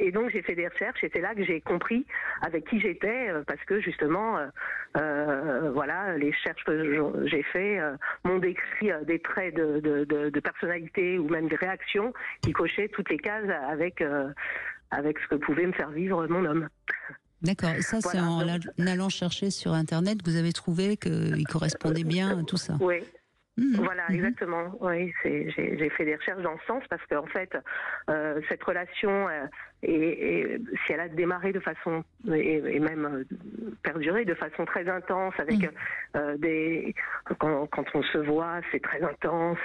Et donc j'ai fait des recherches et c'est là que j'ai compris avec qui j'étais, parce que justement voilà, les recherches que j'ai fait m'ont décrit des traits de personnalité ou même des réactions qui cochaient toutes les cases avec ce que pouvait me faire vivre mon homme. D'accord, et ça c'est en allant chercher sur Internet que vous avez trouvé qu'il correspondait bien à tout ça. Oui. Voilà, exactement. Oui, j'ai fait des recherches dans ce sens parce qu'en fait, cette relation, et si elle a démarré de façon et même perduré de façon très intense, avec quand on se voit, c'est très intense.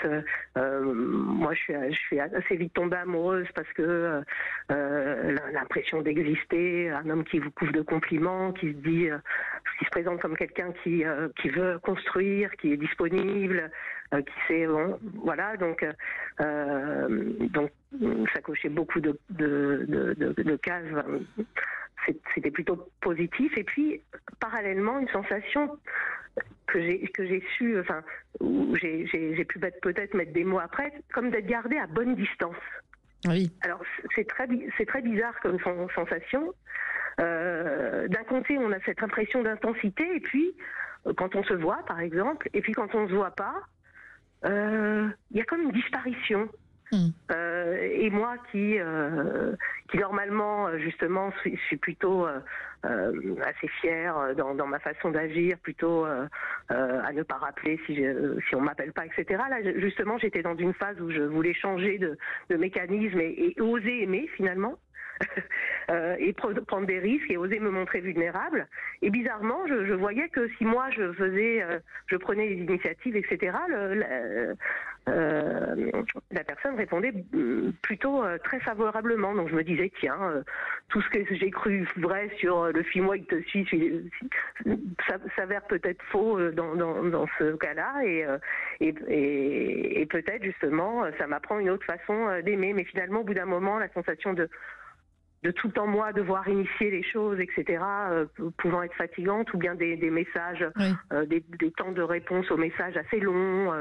Moi, je suis assez vite tombée amoureuse parce que l'impression d'exister, un homme qui vous couvre de compliments, qui se présente comme quelqu'un qui veut construire, qui est disponible, qui sait, voilà, donc ça cochait beaucoup de cases. C'était plutôt positif. Et puis parallèlement, une sensation que j'ai su, enfin, où j'ai pu peut-être mettre des mots après, comme d'être gardée à bonne distance. Oui. Alors c'est très bizarre comme sensation. D'un côté, on a cette impression d'intensité, et puis quand on se voit, par exemple, et puis quand on ne se voit pas, il y a comme une disparition. Et moi qui normalement justement suis plutôt assez fière dans ma façon d'agir, plutôt à ne pas rappeler si on m'appelle pas, etc. Là justement j'étais dans une phase où je voulais changer de mécanisme et oser aimer finalement. Et prendre des risques et oser me montrer vulnérable. Et bizarrement, je voyais que si moi je prenais les initiatives, etc., la personne répondait plutôt très favorablement. Donc je me disais, tiens, tout ce que j'ai cru vrai sur le suis-moi, il te suit, ça s'avère peut-être faux dans ce cas-là, et peut-être justement ça m'apprend une autre façon d'aimer. Mais finalement, au bout d'un moment, la sensation de tout le temps moi devoir initier les choses, etc., pouvant être fatigante, ou bien des messages, des temps de réponse aux messages assez longs.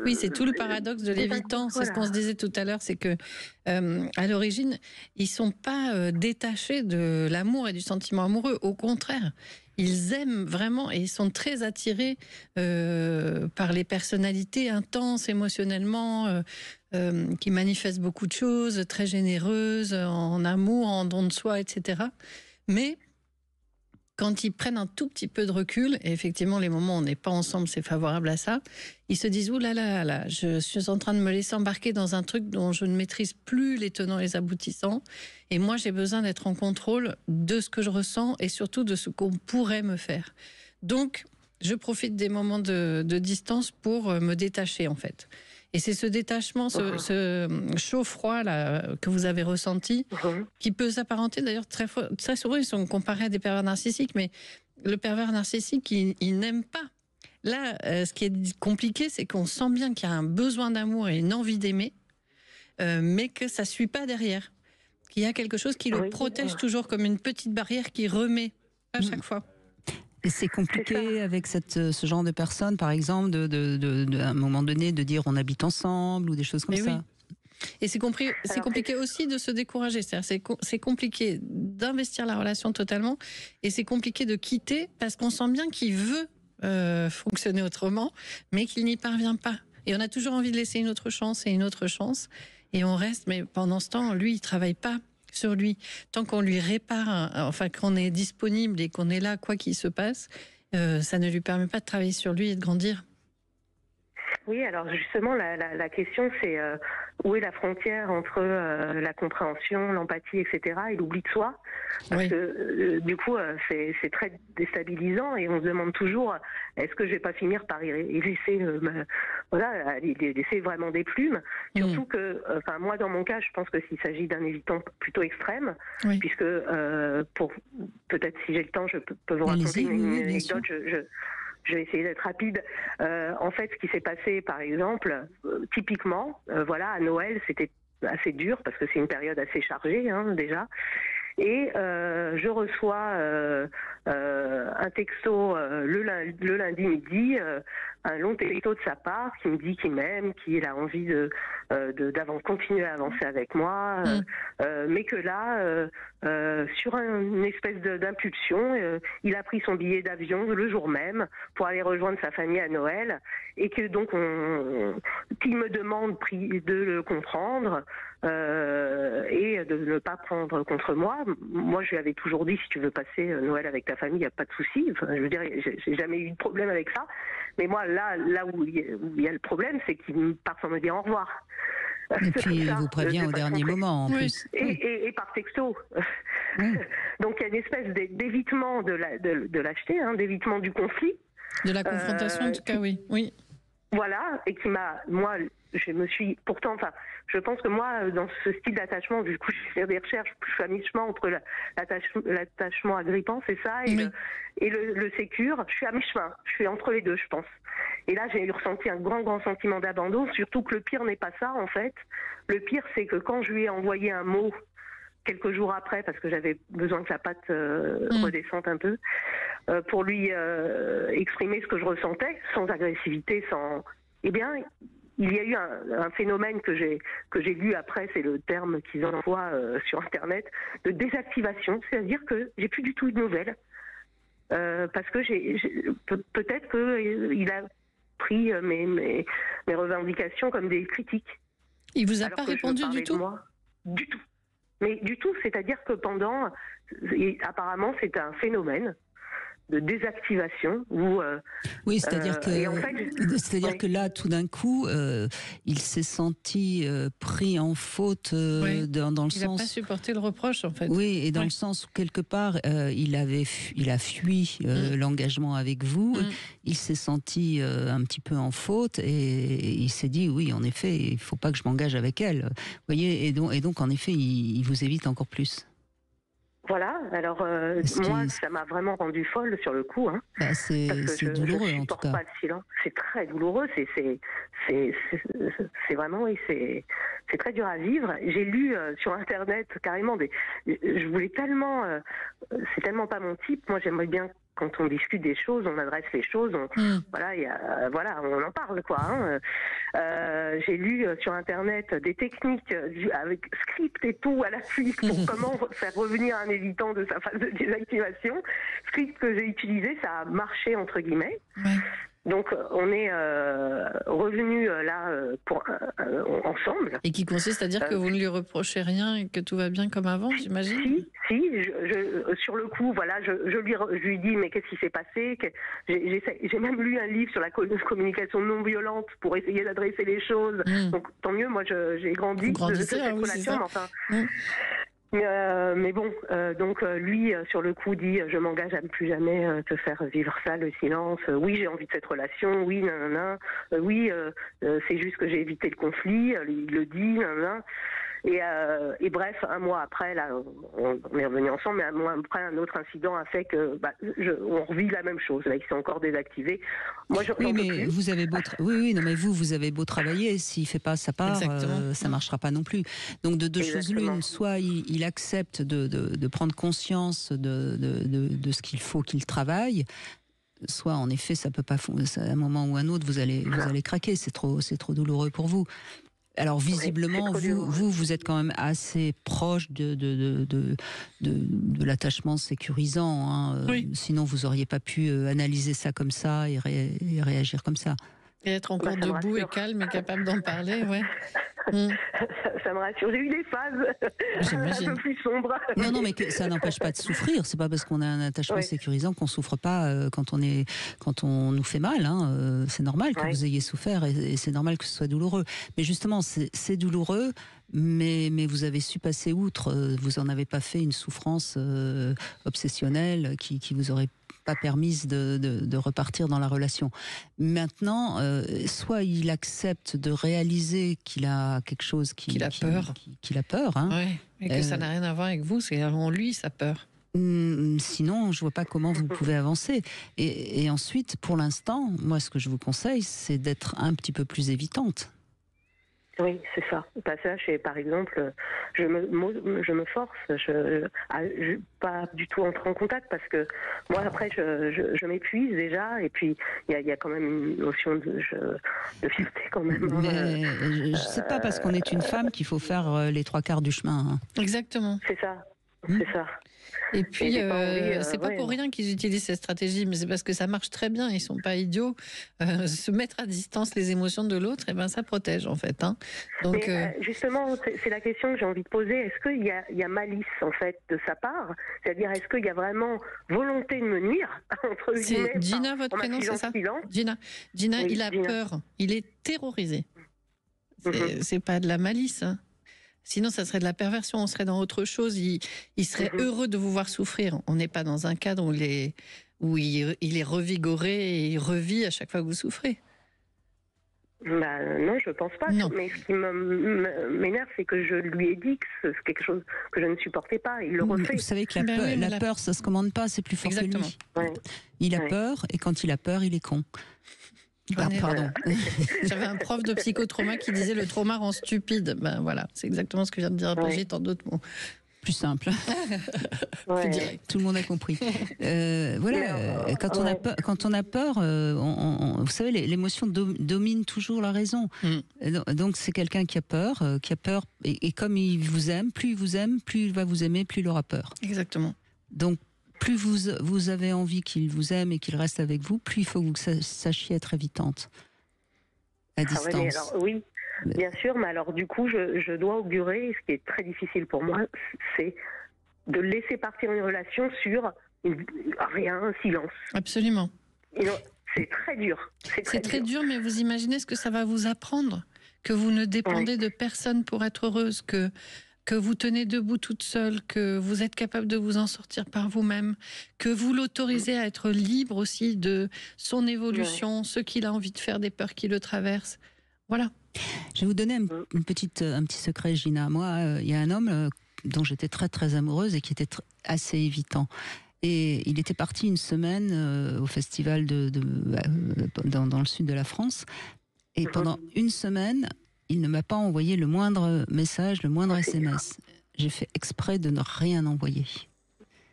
Oui, c'est tout le paradoxe de l'évitant. C'est ce qu'on se disait tout à l'heure, c'est que à l'origine, ils sont pas détachés de l'amour et du sentiment amoureux. Au contraire, ils aiment vraiment et ils sont très attirés par les personnalités intenses émotionnellement, qui manifestent beaucoup de choses, très généreuses, en amour, en don de soi, etc. Mais quand ils prennent un tout petit peu de recul, et effectivement les moments où on n'est pas ensemble, c'est favorable à ça, ils se disent « Ouh là là là, je suis en train de me laisser embarquer dans un truc dont je ne maîtrise plus les tenants et les aboutissants, et moi j'ai besoin d'être en contrôle de ce que je ressens et surtout de ce qu'on pourrait me faire. » Donc je profite des moments de distance pour me détacher en fait. Et c'est ce détachement, ce chaud-froid là que vous avez ressenti, qui peut s'apparenter d'ailleurs très souvent, ils sont comparés à des pervers narcissiques, mais le pervers narcissique, il n'aime pas. Là, ce qui est compliqué, c'est qu'on sent bien qu'il y a un besoin d'amour et une envie d'aimer, mais que ça ne suit pas derrière. Qu'il y a quelque chose qui le protège toujours comme une petite barrière qui remet à chaque fois. Et c'est compliqué avec ce genre de personnes, par exemple, à un moment donné, de dire on habite ensemble ou des choses comme ça. Oui. Et c'est compliqué aussi de se décourager. C'est compliqué d'investir la relation totalement, et c'est compliqué de quitter parce qu'on sent bien qu'il veut fonctionner autrement, mais qu'il n'y parvient pas. Et on a toujours envie de laisser une autre chance et une autre chance, et on reste. Mais pendant ce temps, lui, il travaille pas sur lui. Tant qu'on lui répare, enfin qu'on est disponible et qu'on est là, quoi qu'il se passe, ça ne lui permet pas de travailler sur lui et de grandir. Oui, alors justement, la question, c'est où est la frontière entre la compréhension, l'empathie, etc., et l'oubli de soi? Parce que du coup, c'est très déstabilisant, et on se demande toujours, est-ce que je vais pas finir par y laisser, laisser vraiment des plumes? Surtout que, moi, dans mon cas, je pense que s'il s'agit d'un évitant plutôt extrême, puisque peut-être si j'ai le temps, je peux vous raconter une anecdote. Je vais essayer d'être rapide. En fait, ce qui s'est passé, par exemple, typiquement, à Noël, c'était assez dur parce que c'est une période assez chargée déjà. Et je reçois un texto le lundi midi, un long texto de sa part qui me dit qu'il m'aime, qu'il a envie de continuer à avancer avec moi, mais que là, sur une espèce d'impulsion, il a pris son billet d'avion le jour même pour aller rejoindre sa famille à Noël, et que donc qu'il me demande de le comprendre et de ne pas prendre contre moi. Moi, je lui avais toujours dit, si tu veux passer Noël avec ta famille, il n'y a pas de souci. Enfin, je veux dire, j'ai jamais eu de problème avec ça. Mais moi, là où il y a le problème, c'est qu'il me part sans me dire au revoir. Et puis, il vous prévient au dernier moment, en plus. Et par texto. Donc, il y a une espèce d'évitement de l'acheter, d'évitement du conflit. De la confrontation, en tout cas, oui. Voilà, et qui moi, je me suis, pourtant, je pense que moi, dans ce style d'attachement, du coup, je fais des recherches, je suis à mi-chemin entre l'attachement agrippant, c'est ça, et le sécure, je suis à mi-chemin, je suis entre les deux, je pense. Et là, j'ai ressenti un grand sentiment d'abandon, surtout que le pire n'est pas ça, en fait. Le pire, c'est que quand je lui ai envoyé un mot, quelques jours après, parce que j'avais besoin que la patte redescende un peu, pour lui exprimer ce que je ressentais, sans agressivité, Eh bien, il y a eu un phénomène que j'ai lu après, c'est le terme qu'ils envoient sur Internet, de désactivation, c'est-à-dire que j'ai plus du tout eu de nouvelles, parce que peut-être qu'il a pris mes revendications comme des critiques. Il vous a pas répondu du tout ? Du tout. Mais du tout, c'est-à-dire que apparemment, c'est un phénomène de désactivation où oui, c'est-à-dire que là, tout d'un coup, il s'est senti pris en faute dans le sens. Il n'a pas supporté le reproche, en fait. Oui, et dans le sens où quelque part, il a fui l'engagement avec vous. Il s'est senti un petit peu en faute et il s'est dit oui, en effet, il faut pas que je m'engage avec elle. Vous voyez, et donc en effet, il vous évite encore plus. Voilà, alors moi, ça m'a vraiment rendue folle sur le coup. C'est douloureux, en tout cas. Je supporte pas le silence. C'est très douloureux. C'est vraiment, c'est très dur à vivre. J'ai lu sur Internet carrément je voulais tellement. C'est tellement pas mon type. Moi, j'aimerais bien. Quand on discute des choses, on adresse les choses, on en parle, quoi. J'ai lu sur Internet des techniques avec script et tout à l'appui pour comment faire revenir un évitant de sa phase de désactivation. Script que j'ai utilisé, ça a marché entre guillemets. Donc on est revenus là ensemble. Et qui consiste à dire que vous ne lui reprochez rien et que tout va bien comme avant, j'imagine. Si, sur le coup, voilà, je lui dis mais qu'est-ce qui s'est passé ? J'ai même lu un livre sur la communication non violente pour essayer d'adresser les choses. Donc tant mieux, moi j'ai grandi de cette relation, mais enfin. Mais bon, donc lui, sur le coup, dit « Je m'engage à ne plus jamais te faire vivre ça, le silence. Oui, j'ai envie de cette relation. Oui, nanana. Oui, c'est juste que j'ai évité le conflit. » Il le dit, nanana. Et bref, un mois après, là, on est revenus ensemble, mais un mois après, un autre incident a fait que on revit la même chose. Là, il s'est encore désactivé. Moi, oui, mais vous avez beau vous avez beau travailler, s'il fait pas sa part, ça marchera pas non plus. Donc de deux choses l'une, soit il accepte de prendre conscience de ce qu'il faut qu'il travaille. Soit en effet, ça peut pas. À un moment ou un autre, vous allez craquer. C'est trop douloureux pour vous. Alors visiblement, vous êtes quand même assez proche de l'attachement sécurisant. Sinon, vous n'auriez pas pu analyser ça comme ça et réagir comme ça. Et être encore debout et calme et capable d'en parler, ouais. Ça me rassure. J'ai eu des phases un peu plus sombres. Non, mais ça n'empêche pas de souffrir. C'est pas parce qu'on a un attachement sécurisant qu'on souffre pas quand on nous fait mal. C'est normal que vous ayez souffert et c'est normal que ce soit douloureux. Mais justement, c'est douloureux. Mais vous avez su passer outre. Vous en avez pas fait une souffrance obsessionnelle qui vous aurait pas permise de repartir dans la relation. Maintenant, soit il accepte de réaliser qu'il a quelque chose qu'il a peur. Et que ça n'a rien à voir avec vous, c'est en lui sa peur. Sinon, je vois pas comment vous pouvez avancer. Et ensuite, pour l'instant, moi, ce que je vous conseille, c'est d'être un petit peu plus évitante. Oui, c'est ça. Passage, et par exemple, je me force, à pas du tout entrer en contact parce que moi, après, je m'épuise déjà, et puis il y a quand même une notion de fierté quand même. Mais je sais pas parce qu'on est une femme qu'il faut faire les 3/4 du chemin. Hein. Exactement. C'est ça. C'est ça. Et puis, c'est pas ouais. pour rien qu'ils utilisent cette stratégie, mais c'est parce que ça marche très bien. Ils sont pas idiots. Se mettre à distance les émotions de l'autre, et ben ça protège en fait. Hein. Donc, mais, justement, c'est la question que j'ai envie de poser. Est-ce qu'il y a malice en fait de sa part? C'est-à-dire, est-ce qu'il y a vraiment volonté de me nuire entre guillemets? C'est Gina, votre prénom, c'est ça? Gina, oui, il a peur. Il est terrorisé. C'est pas de la malice. Hein. Sinon, ça serait de la perversion, on serait dans autre chose. Il serait heureux de vous voir souffrir. On n'est pas dans un cadre où il est revigoré et il revit à chaque fois que vous souffrez. Non, je pense pas. Non. Mais ce qui m'énerve, c'est que je lui ai dit que c'est quelque chose que je ne supportais pas. Il le refait. Vous savez que la peur, ça se commande pas, c'est plus fort que lui. Ouais. Il a peur, et quand il a peur, il est con. Pardon. J'avais un prof de psychotrauma qui disait le trauma rend stupide. Ben voilà, c'est exactement ce que vient de dire Brigitte en d'autres mots. Plus simple. Plus direct. Tout le monde a compris. Voilà, quand on a peur, vous savez, l'émotion domine toujours la raison. Donc c'est quelqu'un qui a peur, et comme il vous aime, plus il va vous aimer, plus il aura peur. Exactement. Donc plus vous avez envie qu'il vous aime et qu'il reste avec vous, plus il faut que vous sachiez être évitante à distance. Oui, bien sûr, mais alors du coup, je dois augurer, ce qui est très difficile pour moi, c'est de laisser partir une relation sur un silence. Absolument. C'est très dur. C'est très dur, mais vous imaginez ce que ça va vous apprendre? Que vous ne dépendez de personne pour être heureuse, que vous tenez debout toute seule, que vous êtes capable de vous en sortir par vous-même, que vous l'autorisez à être libre aussi de son évolution, ce qu'il a envie de faire, des peurs qui le traversent. Voilà. Je vais vous donner un petit secret, Gina. Moi, il y a un homme dont j'étais très très amoureuse et qui était assez évitant. Et il était parti une semaine au festival dans le sud de la France. Et pendant une semaine, il ne m'a pas envoyé le moindre message, le moindre SMS. J'ai fait exprès de ne rien envoyer.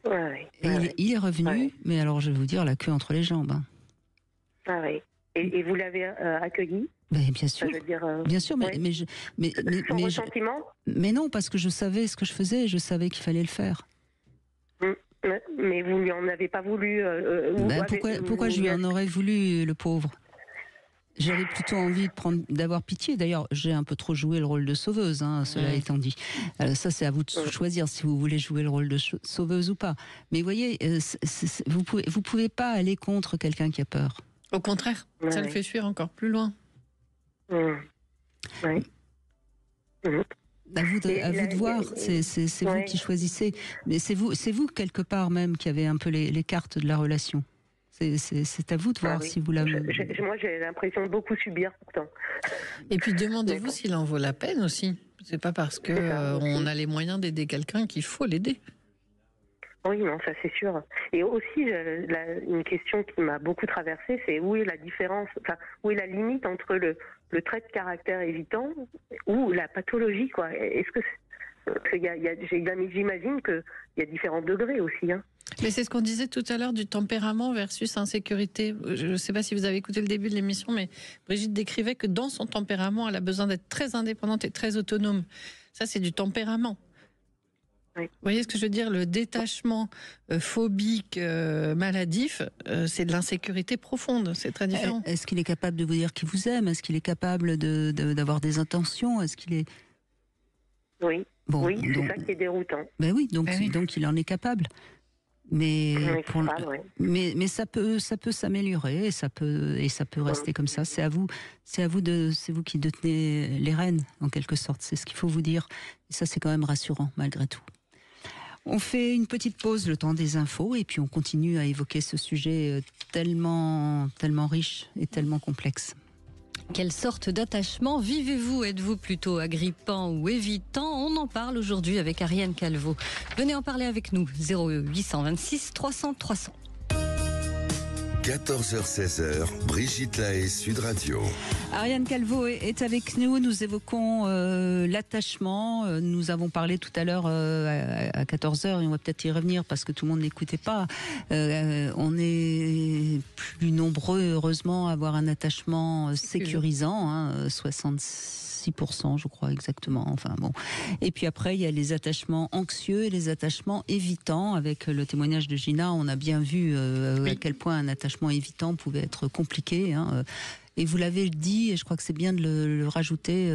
Il est revenu, mais alors je vais vous dire, la queue entre les jambes. Hein. Ah oui. Et vous l'avez accueilli? Bien sûr, bien sûr, mais sans ressentiment? Mais non, parce que je savais ce que je faisais et je savais qu'il fallait le faire. Mais vous lui en avez pas voulu. Pourquoi je lui en aurais voulu, le pauvre? J'avais plutôt envie d'avoir pitié. D'ailleurs, j'ai un peu trop joué le rôle de sauveuse, cela étant dit. Ça, c'est à vous de choisir si vous voulez jouer le rôle de sauveuse ou pas. Mais vous voyez, vous pouvez pas aller contre quelqu'un qui a peur. Au contraire, ça le fait fuir encore plus loin. À vous de voir, c'est vous qui choisissez. Mais c'est vous quelque part même qui avez un peu les cartes de la relation. C'est à vous de voir si vous l'avez. Moi, j'ai l'impression de beaucoup subir pourtant. Et puis demandez-vous s'il en vaut la peine aussi. C'est pas parce que on a les moyens d'aider quelqu'un qu'il faut l'aider. Oui, non, ça c'est sûr. Et aussi, une question qui m'a beaucoup traversée, c'est où est la différence, où est la limite entre le trait de caractère évitant ou la pathologie, quoi. Est-ce que j'imagine qu'il y a différents degrés aussi, hein. Mais c'est ce qu'on disait tout à l'heure du tempérament versus insécurité. Je ne sais pas si vous avez écouté le début de l'émission, mais Brigitte décrivait que dans son tempérament, elle a besoin d'être très indépendante et très autonome. Ça, c'est du tempérament. Oui. Vous voyez ce que je veux dire? Le détachement phobique, maladif, c'est de l'insécurité profonde. C'est très différent. Est-ce qu'il est capable de vous dire qu'il vous aime? Est-ce qu'il est capable d'avoir des intentions? Est-ce qu'il est... Oui, c'est ça qui est déroutant. Ben oui, donc il en est capable. Mais ça peut s'améliorer et ça peut rester comme ça. C'est vous qui détenez les rênes en quelque sorte. C'est ce qu'il faut vous dire. Et ça, c'est quand même rassurant malgré tout. On fait une petite pause, le temps des infos, et puis on continue à évoquer ce sujet tellement riche et tellement complexe. Quelle sorte d'attachement vivez-vous? Êtes-vous plutôt agrippant ou évitant? On en parle aujourd'hui avec Ariane Calvo. Venez en parler avec nous, 0826 300 300. 14h-16h, Brigitte Lahaie, Sud Radio. Ariane Calvo est avec nous. Nous évoquons l'attachement. Nous avons parlé tout à l'heure à 14h et on va peut-être y revenir parce que tout le monde n'écoutait pas. On est plus nombreux, heureusement, à avoir un attachement sécurisant, 66%, je crois exactement. Enfin bon. Et puis après, il y a les attachements anxieux et les attachements évitants. Avec le témoignage de Gina, on a bien vu à quel point un attachement évitant pouvait être compliqué. Et vous l'avez dit, et je crois que c'est bien de le rajouter,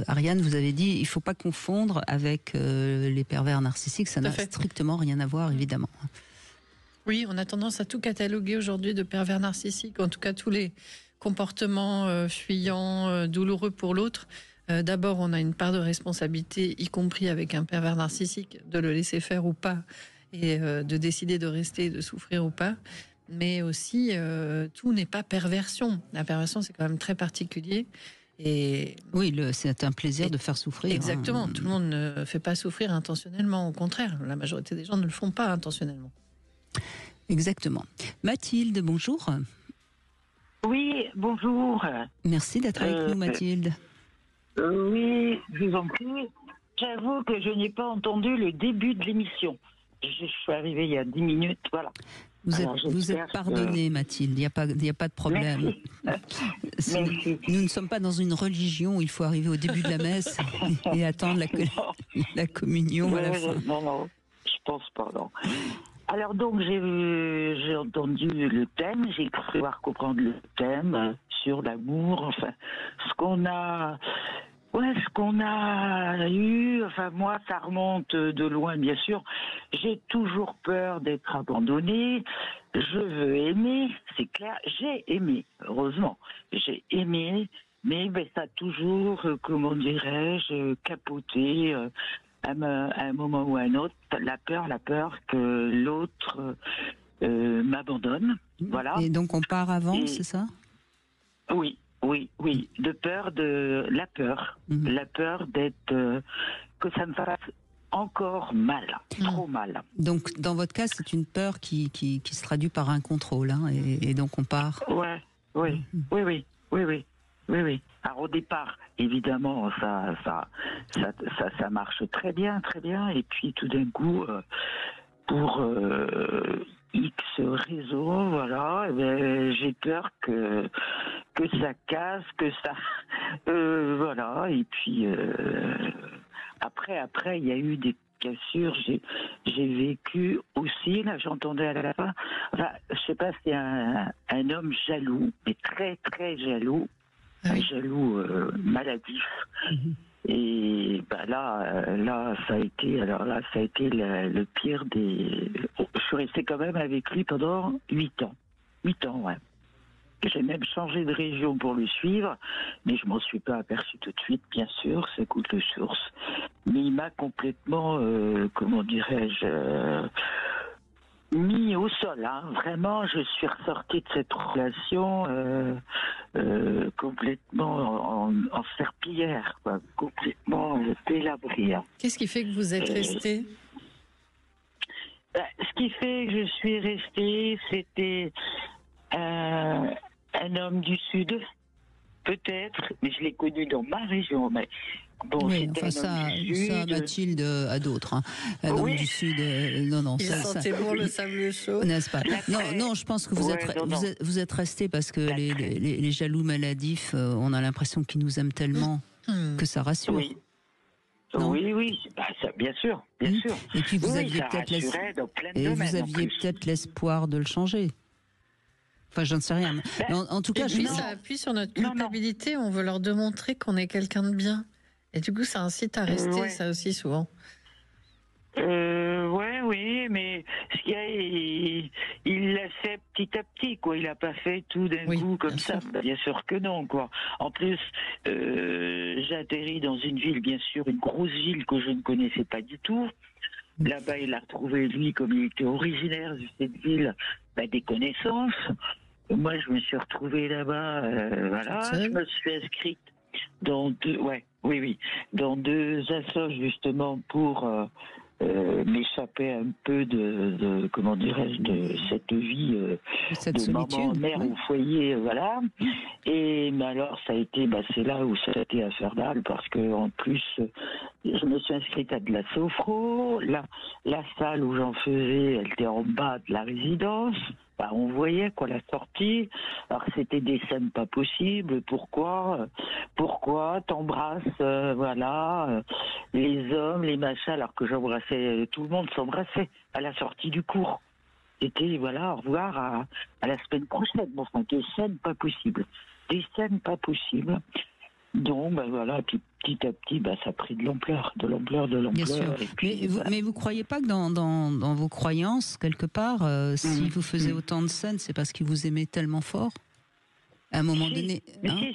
Ariane, vous avez dit, il ne faut pas confondre avec les pervers narcissiques, ça n'a strictement rien à voir, évidemment. Oui, on a tendance à tout cataloguer aujourd'hui de pervers narcissiques, en tout cas tous les comportements fuyants, douloureux pour l'autre. D'abord, on a une part de responsabilité, y compris avec un pervers narcissique, de le laisser faire ou pas, et de décider de rester, de souffrir ou pas. Mais aussi, tout n'est pas perversion. La perversion, c'est quand même très particulier. Et oui, c'est un plaisir de faire souffrir. Exactement. Tout le monde ne fait pas souffrir intentionnellement. Au contraire, la majorité des gens ne le font pas intentionnellement. Exactement. Mathilde, bonjour. Oui, bonjour. Merci d'être avec nous, Mathilde. Oui, je vous en prie. J'avoue que je n'ai pas entendu le début de l'émission. Je suis arrivée il y a 10 minutes, voilà. Vous êtes pardonnée, Mathilde, il n'y a pas de problème. Merci. Nous ne sommes pas dans une religion où il faut arriver au début de la messe et attendre la communion à la fin. Non, je pense pas, non. Alors donc, j'ai entendu le thème, j'ai cru pouvoir comprendre le thème sur l'amour, enfin, ce qu'on a eu, enfin moi ça remonte de loin bien sûr, j'ai toujours peur d'être abandonnée, je veux aimer, c'est clair, j'ai aimé, heureusement, j'ai aimé, mais ça a toujours, comment dirais-je, capoté à un moment ou à un autre, la peur que l'autre m'abandonne, voilà. Et donc on part avant, c'est ça ? Oui, la peur d'être, que ça me fasse encore mal, trop mal. Donc dans votre cas, c'est une peur qui se traduit par un contrôle, et donc on part. Oui. Alors au départ, évidemment, ça marche très bien, et puis tout d'un coup, pour X raisons, voilà, j'ai peur que ça casse, que ça, voilà, et puis après, il y a eu des cassures, j'ai vécu aussi, là j'entendais à la fin, enfin, je sais pas, c'est un homme jaloux, mais très très jaloux, jaloux maladif. Et là, ça a été le pire des. Je suis restée quand même avec lui pendant 8 ans. 8 ans, ouais. J'ai même changé de région pour le suivre, mais je m'en suis pas aperçu tout de suite, bien sûr, ça coûte de source. Mais il m'a complètement, comment dirais-je, mis au sol, Vraiment, je suis ressortie de cette relation complètement en serpillière, quoi. Complètement délabrée. Qu'est-ce qui fait que vous êtes restée ? Ce qui fait que je suis restée, c'était un homme du Sud, peut-être, mais je l'ai connu dans ma région. Mais bon, oui, enfin ça, Mathilde a d'autres. Un homme du Sud, non. Il sentait bon le sable chaud. N'est-ce pas ? Non, je pense que vous êtes resté parce que les jaloux maladifs, on a l'impression qu'ils nous aiment tellement que ça rassure. Oui. Oui, ça, bien sûr. Et puis vous aviez peut-être l'espoir de le changer. Enfin, je ne sais rien. Mais en tout cas, ça appuie sur notre culpabilité. On veut leur démontrer qu'on est quelqu'un de bien. Et du coup, ça incite à rester, ça aussi, souvent. Oui, mais ce qu'il y a, il l'a fait petit à petit, quoi. Il n'a pas fait tout d'un coup comme ça. Bien sûr que non, quoi. En plus, j'ai atterri dans une ville, bien sûr, une grosse ville que je ne connaissais pas du tout. Là-bas, il a retrouvé, lui, comme il était originaire de cette ville, des connaissances. Moi, je me suis retrouvée là-bas, je me suis inscrite dans deux, dans deux assos, justement, pour m'échapper un peu de comment dirais-je, de cette vie Cette de solitude, maman, mère oui. au foyer, voilà. Et mais alors ça a été, c'est là où ça a été infernal parce que en plus, je me suis inscrite à de la sophro. La salle où j'en faisais, elle était en bas de la résidence. On voyait la sortie. Alors c'était des scènes pas possibles. Pourquoi t'embrasses, les hommes, les machins, alors que j'embrassais, tout le monde s'embrassait à la sortie du cours. C'était au revoir à la semaine prochaine. Des scènes pas possibles. Donc, puis petit à petit, ça a pris de l'ampleur. Bien sûr. Et puis, Mais vous croyez pas que dans vos croyances, quelque part, si vous faisiez autant de scènes, c'est parce qu'il vous aimait tellement fort à un moment donné.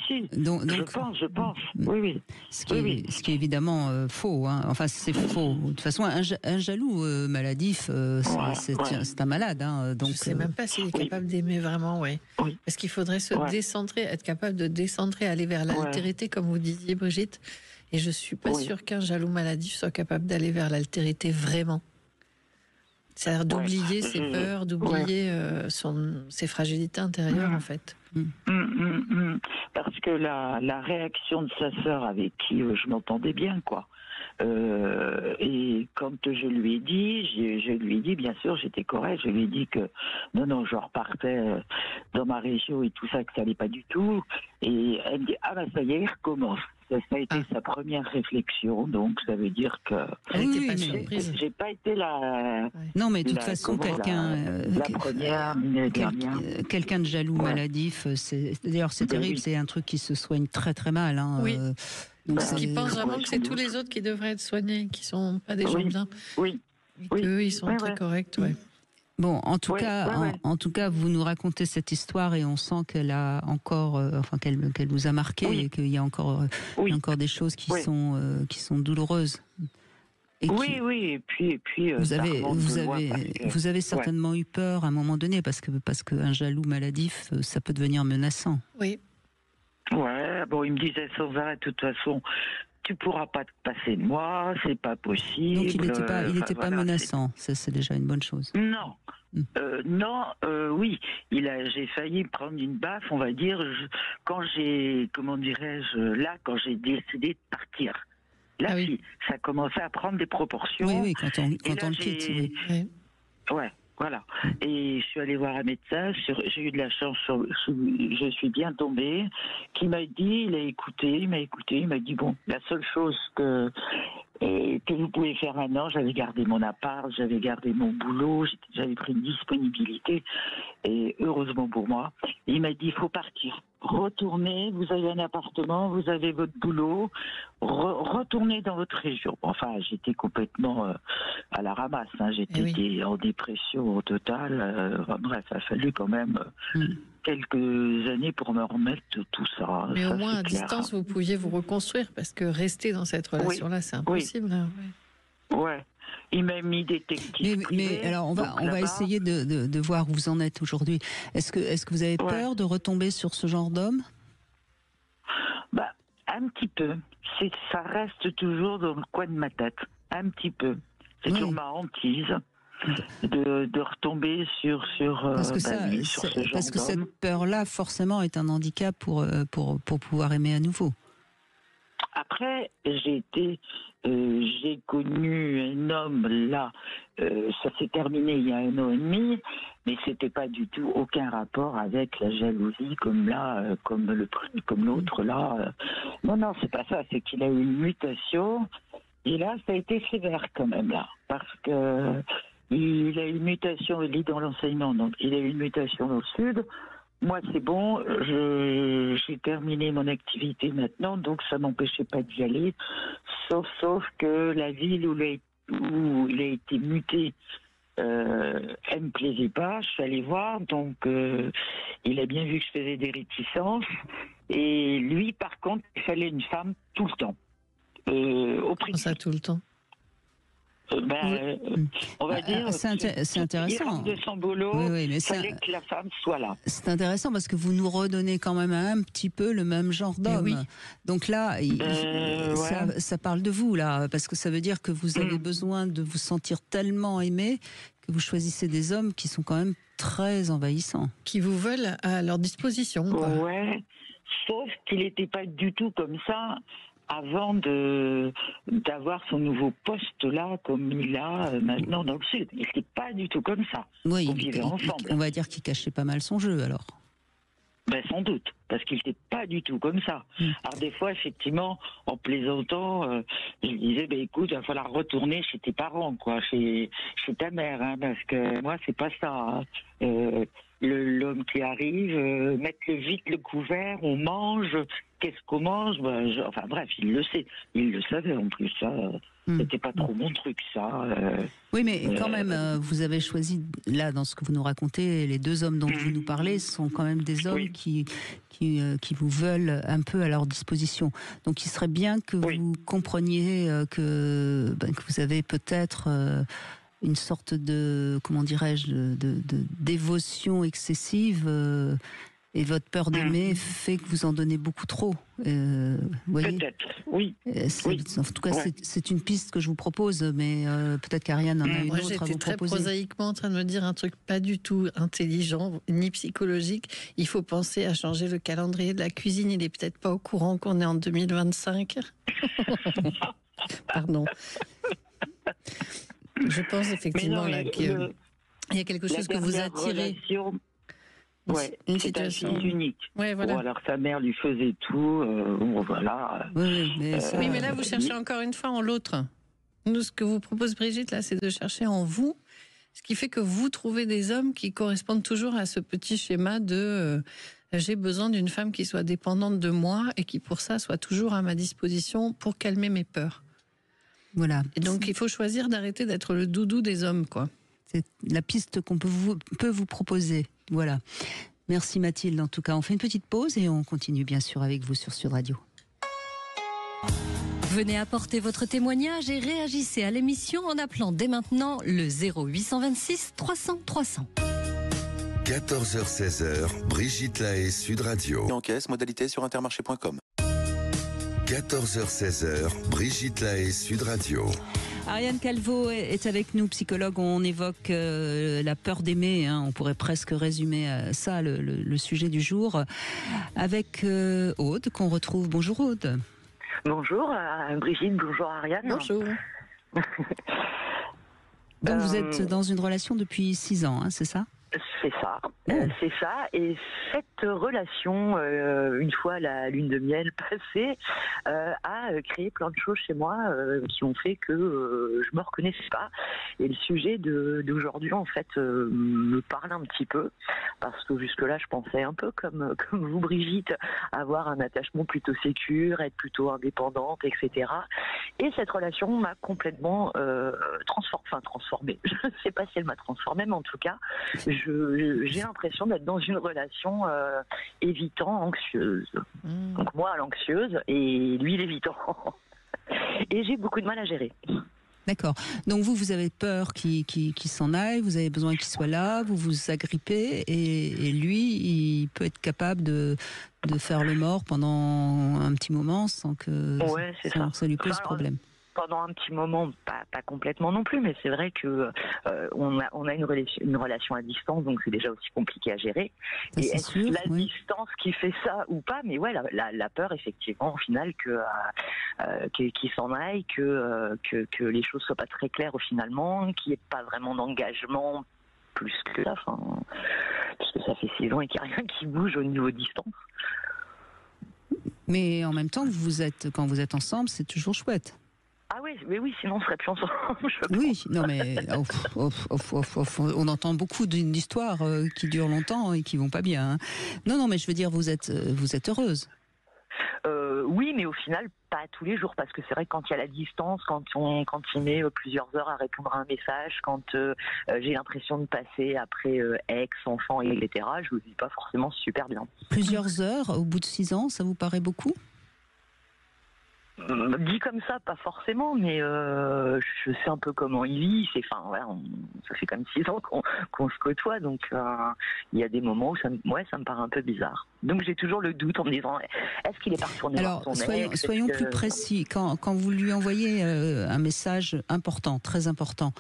Si. Donc, je pense. Oui. Ce qui est évidemment faux. Hein. Enfin, c'est faux. De toute façon, un jaloux maladif, c'est un malade. Hein. Donc, je ne sais même pas s'il est capable d'aimer vraiment, oui. Parce qu'il faudrait se décentrer, être capable de décentrer, aller vers l'altérité, comme vous disiez, Brigitte. Et je ne suis pas sûre qu'un jaloux maladif soit capable d'aller vers l'altérité vraiment. C'est-à-dire d'oublier ses peurs, d'oublier ses fragilités intérieures, en fait. Parce que la réaction de sa sœur, avec qui je m'entendais bien, et quand je lui ai dit, bien sûr, j'étais correct, je lui ai dit que non, je repartais dans ma région et tout ça, que ça allait pas du tout. Et elle me dit, ça y est, il recommence. Ça a été sa première réflexion, donc ça veut dire que j'ai pas été la. Non, mais de toute façon, la première, la dernière. Quelqu'un de jaloux maladif, d'ailleurs c'est terrible, c'est un truc qui se soigne très très mal. Hein, donc parce qu'ils pensent vraiment que c'est tous les autres qui devraient être soignés, qui sont pas des gens bien. Oui. Et qu'eux, ils sont très corrects, Bon, en tout cas, vous nous racontez cette histoire et on sent qu'elle a encore, qu'elle vous a marqué et qu'il y a encore des choses qui sont douloureuses. Et et puis vous avez certainement eu peur à un moment donné parce qu'un jaloux maladif, ça peut devenir menaçant. Oui. Ouais, il me disait sans arrêt, de toute façon, tu pourras pas te passer de moi, c'est pas possible. Donc il n'était pas menaçant, c'est déjà une bonne chose. Non. Oui, j'ai failli prendre une baffe, on va dire, quand j'ai décidé de partir. Là, ça commençait à prendre des proportions. Oui, quand on le quitte. Ouais, voilà. Et je suis allée voir un médecin, j'ai eu de la chance, je suis bien tombée, qui m'a dit, il m'a dit, la seule chose que vous pouvez faire maintenant, j'avais gardé mon appart, j'avais gardé mon boulot, j'avais pris une disponibilité, et heureusement pour moi, il m'a dit, il faut partir. Retournez, vous avez un appartement, vous avez votre boulot, retournez dans votre région. Enfin, j'étais complètement à la ramasse, j'étais en dépression totale. Bref, il a fallu quand même quelques années pour me remettre de tout ça. Mais ça, au moins, à clair. distance, vous pouviez vous reconstruire, parce que rester dans cette relation-là, c'est impossible. Ouais. Il m'a mis des techniques. Mais alors, on va essayer de voir où vous en êtes aujourd'hui. Est-ce que vous avez peur de retomber sur ce genre d'homme ? Un petit peu. Ça reste toujours dans le coin de ma tête. Un petit peu. C'est toujours ma hantise de retomber sur parce que cette peur-là, forcément, est un handicap pour pouvoir aimer à nouveau. Après, j'ai connu un homme là, ça s'est terminé il y a 1 an et demi, mais c'était pas du tout aucun rapport avec la jalousie comme l'autre là. Non, c'est pas ça, c'est qu'il a eu une mutation et là ça a été sévère quand même là, parce que il a eu une mutation, il est dans l'enseignement, donc il a eu une mutation au sud. Moi, c'est bon, j'ai terminé mon activité maintenant, donc ça m'empêchait pas d'y aller, sauf que la ville où il a été muté, elle me plaisait pas, je suis allée voir, donc il a bien vu que je faisais des réticences, et lui, par contre, il fallait une femme tout le temps. Au prix. Ça, tout le temps. On va dire. C'est intéressant. Il rentre de son boulot. Oui, mais fallait que la femme soit là. C'est intéressant parce que vous nous redonnez quand même un petit peu le même genre d'homme. Oui. Donc là, ça parle de vous là, parce que ça veut dire que vous avez besoin de vous sentir tellement aimé que vous choisissez des hommes qui sont quand même très envahissants. Qui vous veulent à leur disposition. Quoi. Ouais. Sauf qu'il n'était pas du tout comme ça avant d'avoir son nouveau poste là, comme il a maintenant dans le Sud. Il n'était pas du tout comme ça. Oui, on vivait ensemble. On va dire qu'il cachait pas mal son jeu alors. Ben, sans doute, parce qu'il n'était pas du tout comme ça. Alors des fois, effectivement, en plaisantant, je disais, écoute, il va falloir retourner chez tes parents, quoi, chez ta mère, hein, parce que moi, c'est pas ça. Hein. L'homme qui arrive, mettre vite le couvert, on mange, qu'est-ce qu'on mange, enfin bref, il le sait, il le savait en plus, ça. C'était pas trop mon truc, ça. Oui, mais quand même, vous avez choisi, là, dans ce que vous nous racontez, les deux hommes dont vous nous parlez sont quand même des hommes qui vous veulent un peu à leur disposition. Donc, il serait bien que vous compreniez que vous avez peut-être une sorte de, comment dirais-je, de dévotion excessive. Et votre peur d'aimer fait que vous en donnez beaucoup trop. Peut-être, oui. En tout cas, c'est une piste que je vous propose, mais peut-être qu'Ariane en a une autre à vous proposer. J'étais très prosaïquement en train de me dire un truc pas du tout intelligent, ni psychologique. Il faut penser à changer le calendrier de la cuisine. Il n'est peut-être pas au courant qu'on est en 2025. Pardon. Je pense effectivement qu'il y a quelque chose que vous attirez. Ouais, une c'est un situation fils unique. Ouais, voilà. Bon, alors sa mère lui faisait tout, voilà. Oui, mais là vous cherchez encore une fois en l'autre. Nous, ce que vous propose Brigitte là, c'est de chercher en vous, ce qui fait que vous trouvez des hommes qui correspondent toujours à ce petit schéma de j'ai besoin d'une femme qui soit dépendante de moi et qui pour ça soit toujours à ma disposition pour calmer mes peurs. Voilà. Et donc il faut choisir d'arrêter d'être le doudou des hommes, quoi. C'est la piste qu'on peut vous proposer. Voilà. Merci Mathilde. En tout cas, on fait une petite pause et on continue bien sûr avec vous sur Sud Radio. Venez apporter votre témoignage et réagissez à l'émission en appelant dès maintenant le 0826 300 300. 14h-16h, Brigitte Lahaie, Sud Radio. Et en caisse, modalité sur intermarché.com. 14h-16h, Brigitte Lahaie, Sud Radio. Ariane Calvo est avec nous, psychologue. On évoque la peur d'aimer. On pourrait presque résumer ça, le sujet du jour. Avec Aude, qu'on retrouve. Bonjour Aude. Bonjour Brigitte, bonjour Ariane. Bonjour. Donc vous êtes dans une relation depuis 6 ans, c'est ça ? C'est ça, c'est ça. Et cette relation, une fois la lune de miel passée, a créé plein de choses chez moi qui ont fait que je me reconnaissais pas. Et le sujet d'aujourd'hui, en fait, me parle un petit peu, parce que jusque-là, je pensais un peu comme vous, Brigitte, avoir un attachement plutôt sécure, être plutôt indépendante, etc. Et cette relation m'a complètement transformée. Je ne sais pas si elle m'a transformée, mais en tout cas, j'ai l'impression d'être dans une relation évitant, anxieuse. Donc moi, l'anxieuse, et lui, l'évitant. Et j'ai beaucoup de mal à gérer. D'accord. Donc vous avez peur qu'il s'en aille, vous avez besoin qu'il soit là, vous vous agrippez, et lui, il peut être capable de faire le mort pendant un petit moment sans que ça lui pose problème. Pendant un petit moment, pas complètement non plus, mais c'est vrai que on a une relation à distance, donc c'est déjà aussi compliqué à gérer. Et est-ce la distance qui fait ça ou pas? Mais ouais, la peur effectivement au final qu'il s'en aille, que les choses soient pas très claires finalement, qu'il n'y ait pas vraiment d'engagement plus que la fin, parce que ça fait 6 ans et qu'il n'y a rien qui bouge au niveau distance. Mais en même temps, quand vous êtes ensemble, c'est toujours chouette. Ah oui, mais oui, sinon on serait plus ensemble. Oui, non mais on entend beaucoup d'histoires qui durent longtemps et qui vont pas bien. Hein. Non, mais je veux dire, vous êtes heureuse. Oui, mais au final, pas tous les jours, parce que c'est vrai que quand il y a la distance, quand il met plusieurs heures à répondre à un message, quand j'ai l'impression de passer après ex, enfant, etc., je ne vis pas forcément super bien. Plusieurs heures au bout de 6 ans, ça vous paraît beaucoup ? Dit comme ça, pas forcément, mais je sais un peu comment il vit. Ça fait comme 6 ans qu'on se côtoie, donc il y a des moments où ça me paraît un peu bizarre. Donc j'ai toujours le doute en me disant, est-ce qu'il est pas retourné voir son ex? Soyons plus précis. Quand vous lui envoyez un message important, très important,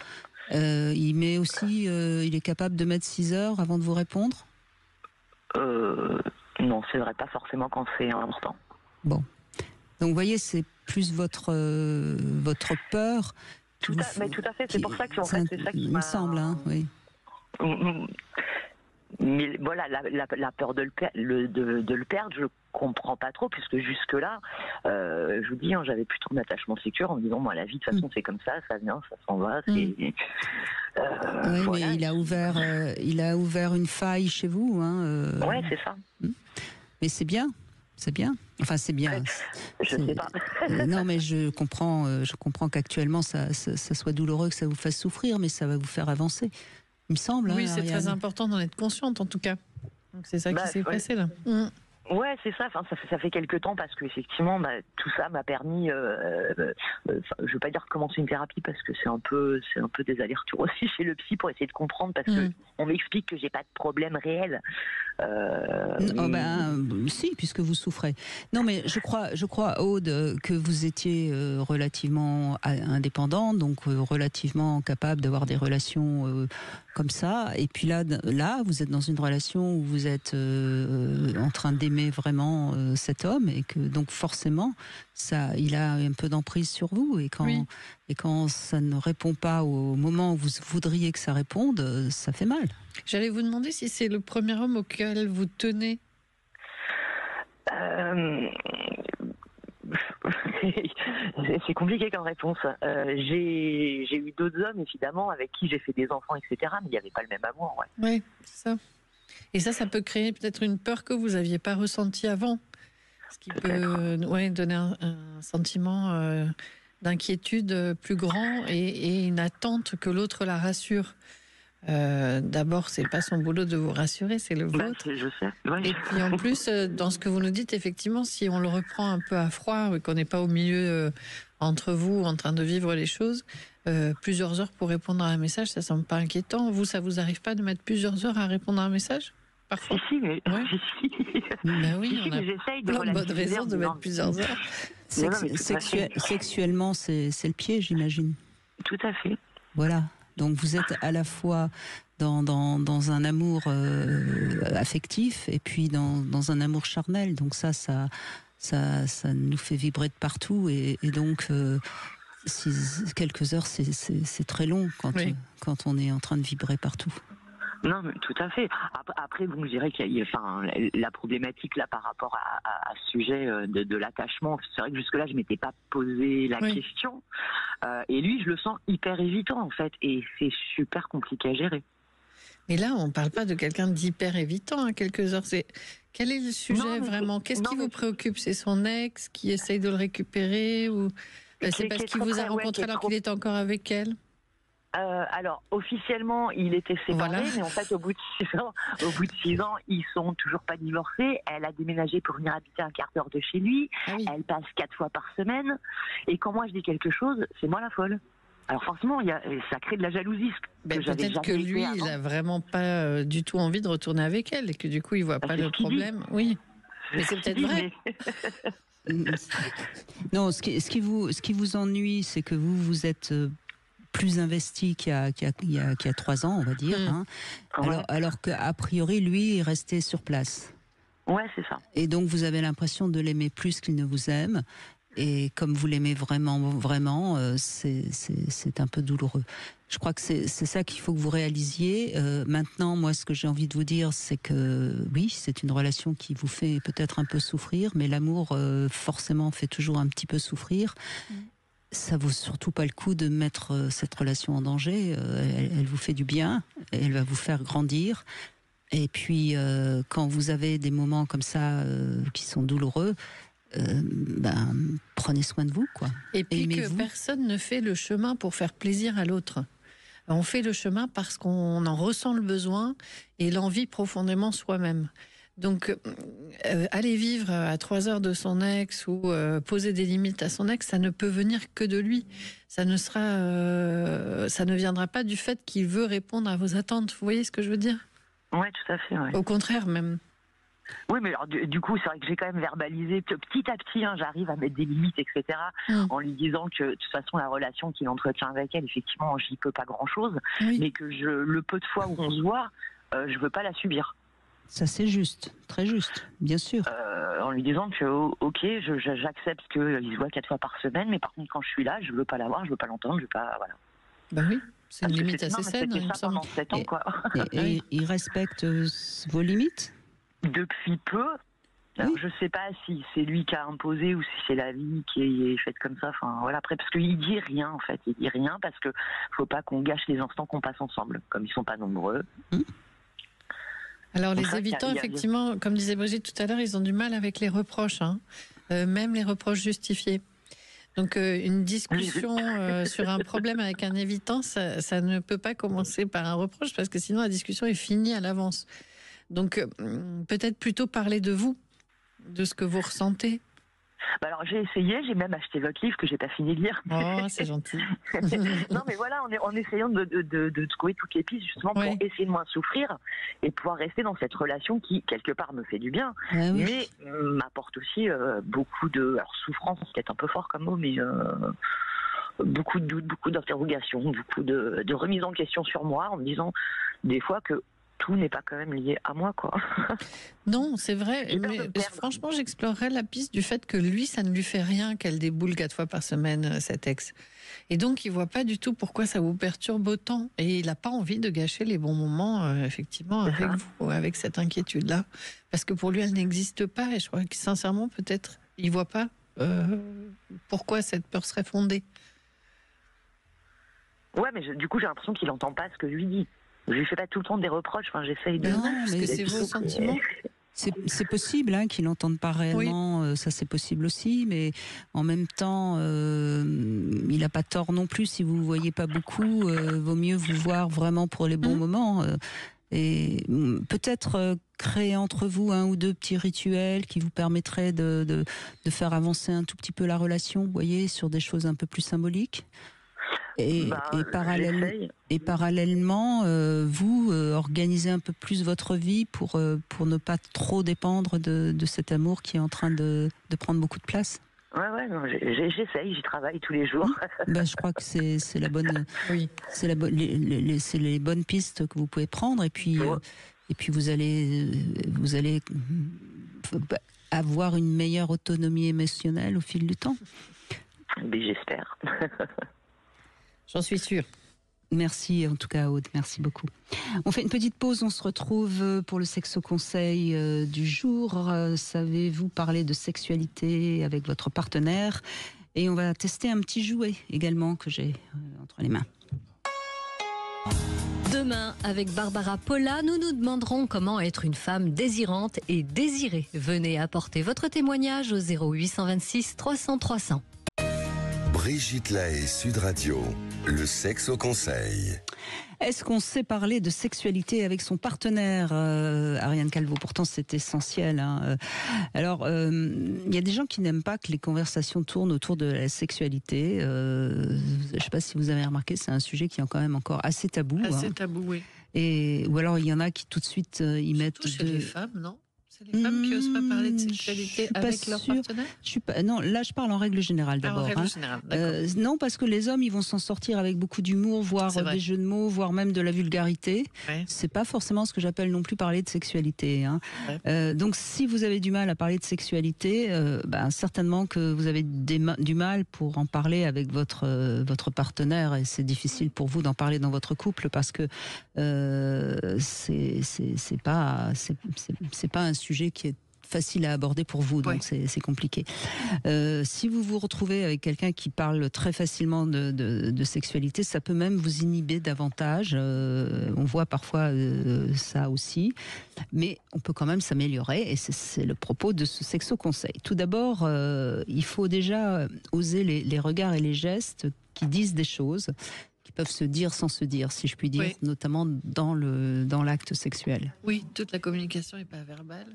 il met aussi, il est capable de mettre 6 heures avant de vous répondre? Non, c'est vrai, pas forcément quand c'est important. Bon. Donc, vous voyez, c'est plus votre peur. Mais tout à fait, c'est pour ça que c'est ça qui me semble, hein, oui. Mais voilà, la peur de le perdre, je comprends pas trop, puisque jusque-là, je vous dis, j'avais plutôt un attachement sécure en me disant, moi, la vie, de toute façon, c'est comme ça vient, ça s'en va. Oui, voilà. Mais il a ouvert une faille chez vous. Hein, ouais, c'est ça. Mais c'est bien. C'est bien. Enfin, c'est bien. Je sais pas. Non, mais je comprends qu'actuellement, ça soit douloureux, que ça vous fasse souffrir, mais ça va vous faire avancer. Il me semble. Oui, hein, c'est très important d'en être consciente, en tout cas. Donc, c'est ça qui s'est passé, là. Ouais, c'est ça. Enfin, ça fait quelques temps parce que effectivement, tout ça m'a permis. Je veux pas dire commencer une thérapie parce que c'est un peu des allers-retours aussi chez le psy pour essayer de comprendre parce que on m'explique que j'ai pas de problème réel. Si, puisque vous souffrez. Non, mais je crois, Aude, que vous étiez relativement indépendante, donc relativement capable d'avoir des relations comme ça. Et puis là, vous êtes dans une relation où vous êtes en train d'aimer vraiment cet homme, et que donc forcément, il a un peu d'emprise sur vous. Et quand ça ne répond pas au moment où vous voudriez que ça réponde, ça fait mal. J'allais vous demander si c'est le premier homme auquel vous tenez. C'est compliqué comme réponse. J'ai eu d'autres hommes, évidemment, avec qui j'ai fait des enfants, etc. Mais il n'y avait pas le même amour. Ouais. Oui, c'est ça. Et ça peut créer peut-être une peur que vous n'aviez pas ressentie avant. Ce qui peut donner un sentiment d'inquiétude plus grand et une attente que l'autre la rassure. D'abord, c'est pas son boulot de vous rassurer, c'est le vôtre. Je sais. Ouais. Et puis en plus, dans ce que vous nous dites, effectivement, si on le reprend un peu à froid et qu'on n'est pas au milieu entre vous en train de vivre les choses, plusieurs heures pour répondre à un message, ça semble pas inquiétant. Vous, ça vous arrive pas de mettre plusieurs heures à répondre à un message? Parfois. Si, mais Ben oui, on a j'essaye de plein de bonnes raisons de mettre plusieurs heures. Sexuellement, c'est le pied, j'imagine. Tout à fait. Voilà. Donc vous êtes à la fois dans un amour affectif et puis dans un amour charnel. Donc ça nous fait vibrer de partout. Et donc, quelques heures, c'est très long quand on est en train de vibrer partout. Non, mais tout à fait. Après, bon, je dirais qu'il y a, la problématique là par rapport à ce sujet de l'attachement. C'est vrai que jusque-là, je m'étais pas posé la question. Et lui, je le sens hyper évitant en fait, et c'est super compliqué à gérer. Mais là, on ne parle pas de quelqu'un d'hyper évitant à quelques heures. Quel est le sujet vraiment? Qu'est-ce qui vous préoccupe? C'est son ex qui essaye de le récupérer, ou c'est parce qu'il vous a rencontré alors qu'il est encore avec elle? Alors, officiellement, il était séparé, mais en fait, au bout de 6 ans, ils sont toujours pas divorcés. Elle a déménagé pour venir habiter un quart d'heure de chez lui. Ah oui. Elle passe 4 fois par semaine. Et quand moi je dis quelque chose, c'est moi la folle. Alors forcément, ça crée de la jalousie. Peut-être que lui, il a vraiment pas du tout envie de retourner avec elle, et que du coup, il voit pas le problème. Oui, mais c'est peut-être vrai. Non, ce qui vous ennuie, c'est que vous êtes plus investi qu'il y a 3 ans, on va dire. Hein. Alors qu'a priori, lui est resté sur place. Ouais, c'est ça. Et donc, vous avez l'impression de l'aimer plus qu'il ne vous aime. Et comme vous l'aimez vraiment, c'est un peu douloureux. Je crois que c'est ça qu'il faut que vous réalisiez. Maintenant, moi, ce que j'ai envie de vous dire, c'est que oui, c'est une relation qui vous fait peut-être un peu souffrir, mais l'amour, forcément, fait toujours un petit peu souffrir. Ça vaut surtout pas le coup de mettre cette relation en danger. Elle vous fait du bien, elle va vous faire grandir. Et puis, quand vous avez des moments comme ça qui sont douloureux, prenez soin de vous, quoi. Et puis que personne ne fait le chemin pour faire plaisir à l'autre. On fait le chemin parce qu'on en ressent le besoin et l'envie profondément soi-même. Donc, aller vivre à 3 heures de son ex ou poser des limites à son ex, ça ne peut venir que de lui. Ça ne viendra pas du fait qu'il veut répondre à vos attentes. Vous voyez ce que je veux dire ? Oui, tout à fait. Ouais. Au contraire, même. Oui, mais alors, du coup, c'est vrai que j'ai quand même verbalisé que petit à petit, j'arrive à mettre des limites, etc., en lui disant que de toute façon, la relation qu'il entretient avec elle, effectivement, j'y peux pas grand-chose, mais que le peu de fois où on se voit, je veux pas la subir. Ça, c'est juste, très juste, bien sûr. En lui disant que, ok, j'accepte qu'il se voit 4 fois par semaine, mais par contre, quand je suis là, je veux pas la voir, je veux pas l'entendre, je veux pas, voilà. Ben oui, c'est une limite assez saine. C'était ça pendant 7 ans, quoi. Et il respecte vos limites ? Depuis peu. Alors, je sais pas si c'est lui qui a imposé ou si c'est la vie qui est faite comme ça. Enfin, voilà, après, parce qu'il dit rien, en fait. Il dit rien parce que faut pas qu'on gâche les instants qu'on passe ensemble. Comme ils sont pas nombreux. Alors, les évitants, effectivement, comme disait Brigitte tout à l'heure, ils ont du mal avec les reproches, même les reproches justifiés. Donc, une discussion sur un problème avec un évitant, ça ne peut pas commencer par un reproche parce que sinon, la discussion est finie à l'avance. Donc, peut-être plutôt parler de vous, de ce que vous ressentez. Bah alors, j'ai essayé, j'ai même acheté votre livre que j'ai pas fini de lire. Oh, c'est gentil. Non, mais voilà, en essayant de trouver toutes les pistes, justement, pour essayer de moins souffrir et pouvoir rester dans cette relation qui, quelque part, me fait du bien, mais m'apporte aussi beaucoup de... Alors, souffrance, c'est peut-être un peu fort comme mot, mais... beaucoup de doutes, beaucoup d'interrogations, beaucoup de remise en question sur moi, en me disant des fois que tout n'est pas quand même lié à moi, quoi. Non, c'est vrai. Mais franchement, j'explorerais la piste du fait que lui, ça ne lui fait rien qu'elle déboule 4 fois par semaine, cet ex. Et donc, il voit pas du tout pourquoi ça vous perturbe autant. Et il n'a pas envie de gâcher les bons moments, effectivement, avec vous, avec cette inquiétude-là. Parce que pour lui, elle n'existe pas. Et je crois que, sincèrement, peut-être, il voit pas pourquoi cette peur serait fondée. Ouais, mais du coup, j'ai l'impression qu'il n'entend pas ce que je lui dis. Je lui fais pas tout le temps des reproches. Enfin, j'essaye de... Non, mais c'est vos sentiments. C'est possible qu'il n'entende pas réellement, ça c'est possible aussi, mais en même temps, il n'a pas tort non plus. Si vous ne voyez pas beaucoup, vaut mieux vous voir vraiment pour les bons moments. Et peut-être créer entre vous 1 ou 2 petits rituels qui vous permettraient de faire avancer un tout petit peu la relation, vous voyez, sur des choses un peu plus symboliques. Et parallèlement, vous organisez un peu plus votre vie pour ne pas trop dépendre de cet amour qui est en train de prendre beaucoup de place. Ouais, non, j'essaye, j'y travaille tous les jours. Je crois que c'est la bonne, c'est les bonnes pistes que vous pouvez prendre, et puis vous allez avoir une meilleure autonomie émotionnelle au fil du temps. Mais j'espère. J'en suis sûre. Merci en tout cas Aude, merci beaucoup. On fait une petite pause, on se retrouve pour le sexo conseil du jour. Savez-vous parler de sexualité avec votre partenaire? Et on va tester un petit jouet également que j'ai entre les mains. Demain, avec Barbara Polla, nous nous demanderons comment être une femme désirante et désirée. Venez apporter votre témoignage au 0826 300 300. Brigitte Lahaie, Sud Radio, le sexe au conseil. Est-ce qu'on sait parler de sexualité avec son partenaire, Ariane Calvo? Pourtant, c'est essentiel. Alors, il y a des gens qui n'aiment pas que les conversations tournent autour de la sexualité. Je ne sais pas si vous avez remarqué, c'est un sujet qui est quand même encore assez tabou. Assez tabou, oui. Ou alors, il y en a qui tout de suite y mettent... Surtout chez les femmes, non? C'est les femmes qui n'osent pas parler de sexualité avec leur partenaire? Non, là je parle en règle générale d'abord. En règle générale, d'accord. Non, parce que les hommes, ils vont s'en sortir avec beaucoup d'humour, voire des jeux de mots, voire même de la vulgarité. Ouais. C'est pas forcément ce que j'appelle non plus parler de sexualité. Donc si vous avez du mal à parler de sexualité, certainement que vous avez du mal pour en parler avec votre partenaire, et c'est difficile pour vous d'en parler dans votre couple parce que c'est pas un sujet qui est facile à aborder pour vous, donc c'est compliqué. Si vous vous retrouvez avec quelqu'un qui parle très facilement de sexualité, ça peut même vous inhiber davantage. On voit parfois ça aussi, mais on peut quand même s'améliorer, et c'est le propos de ce sexo conseil. Tout d'abord, il faut déjà oser les regards et les gestes qui disent des choses, qui peuvent se dire sans se dire, si je puis dire, notamment dans l'acte sexuel. Oui, toute la communication n'est pas verbale.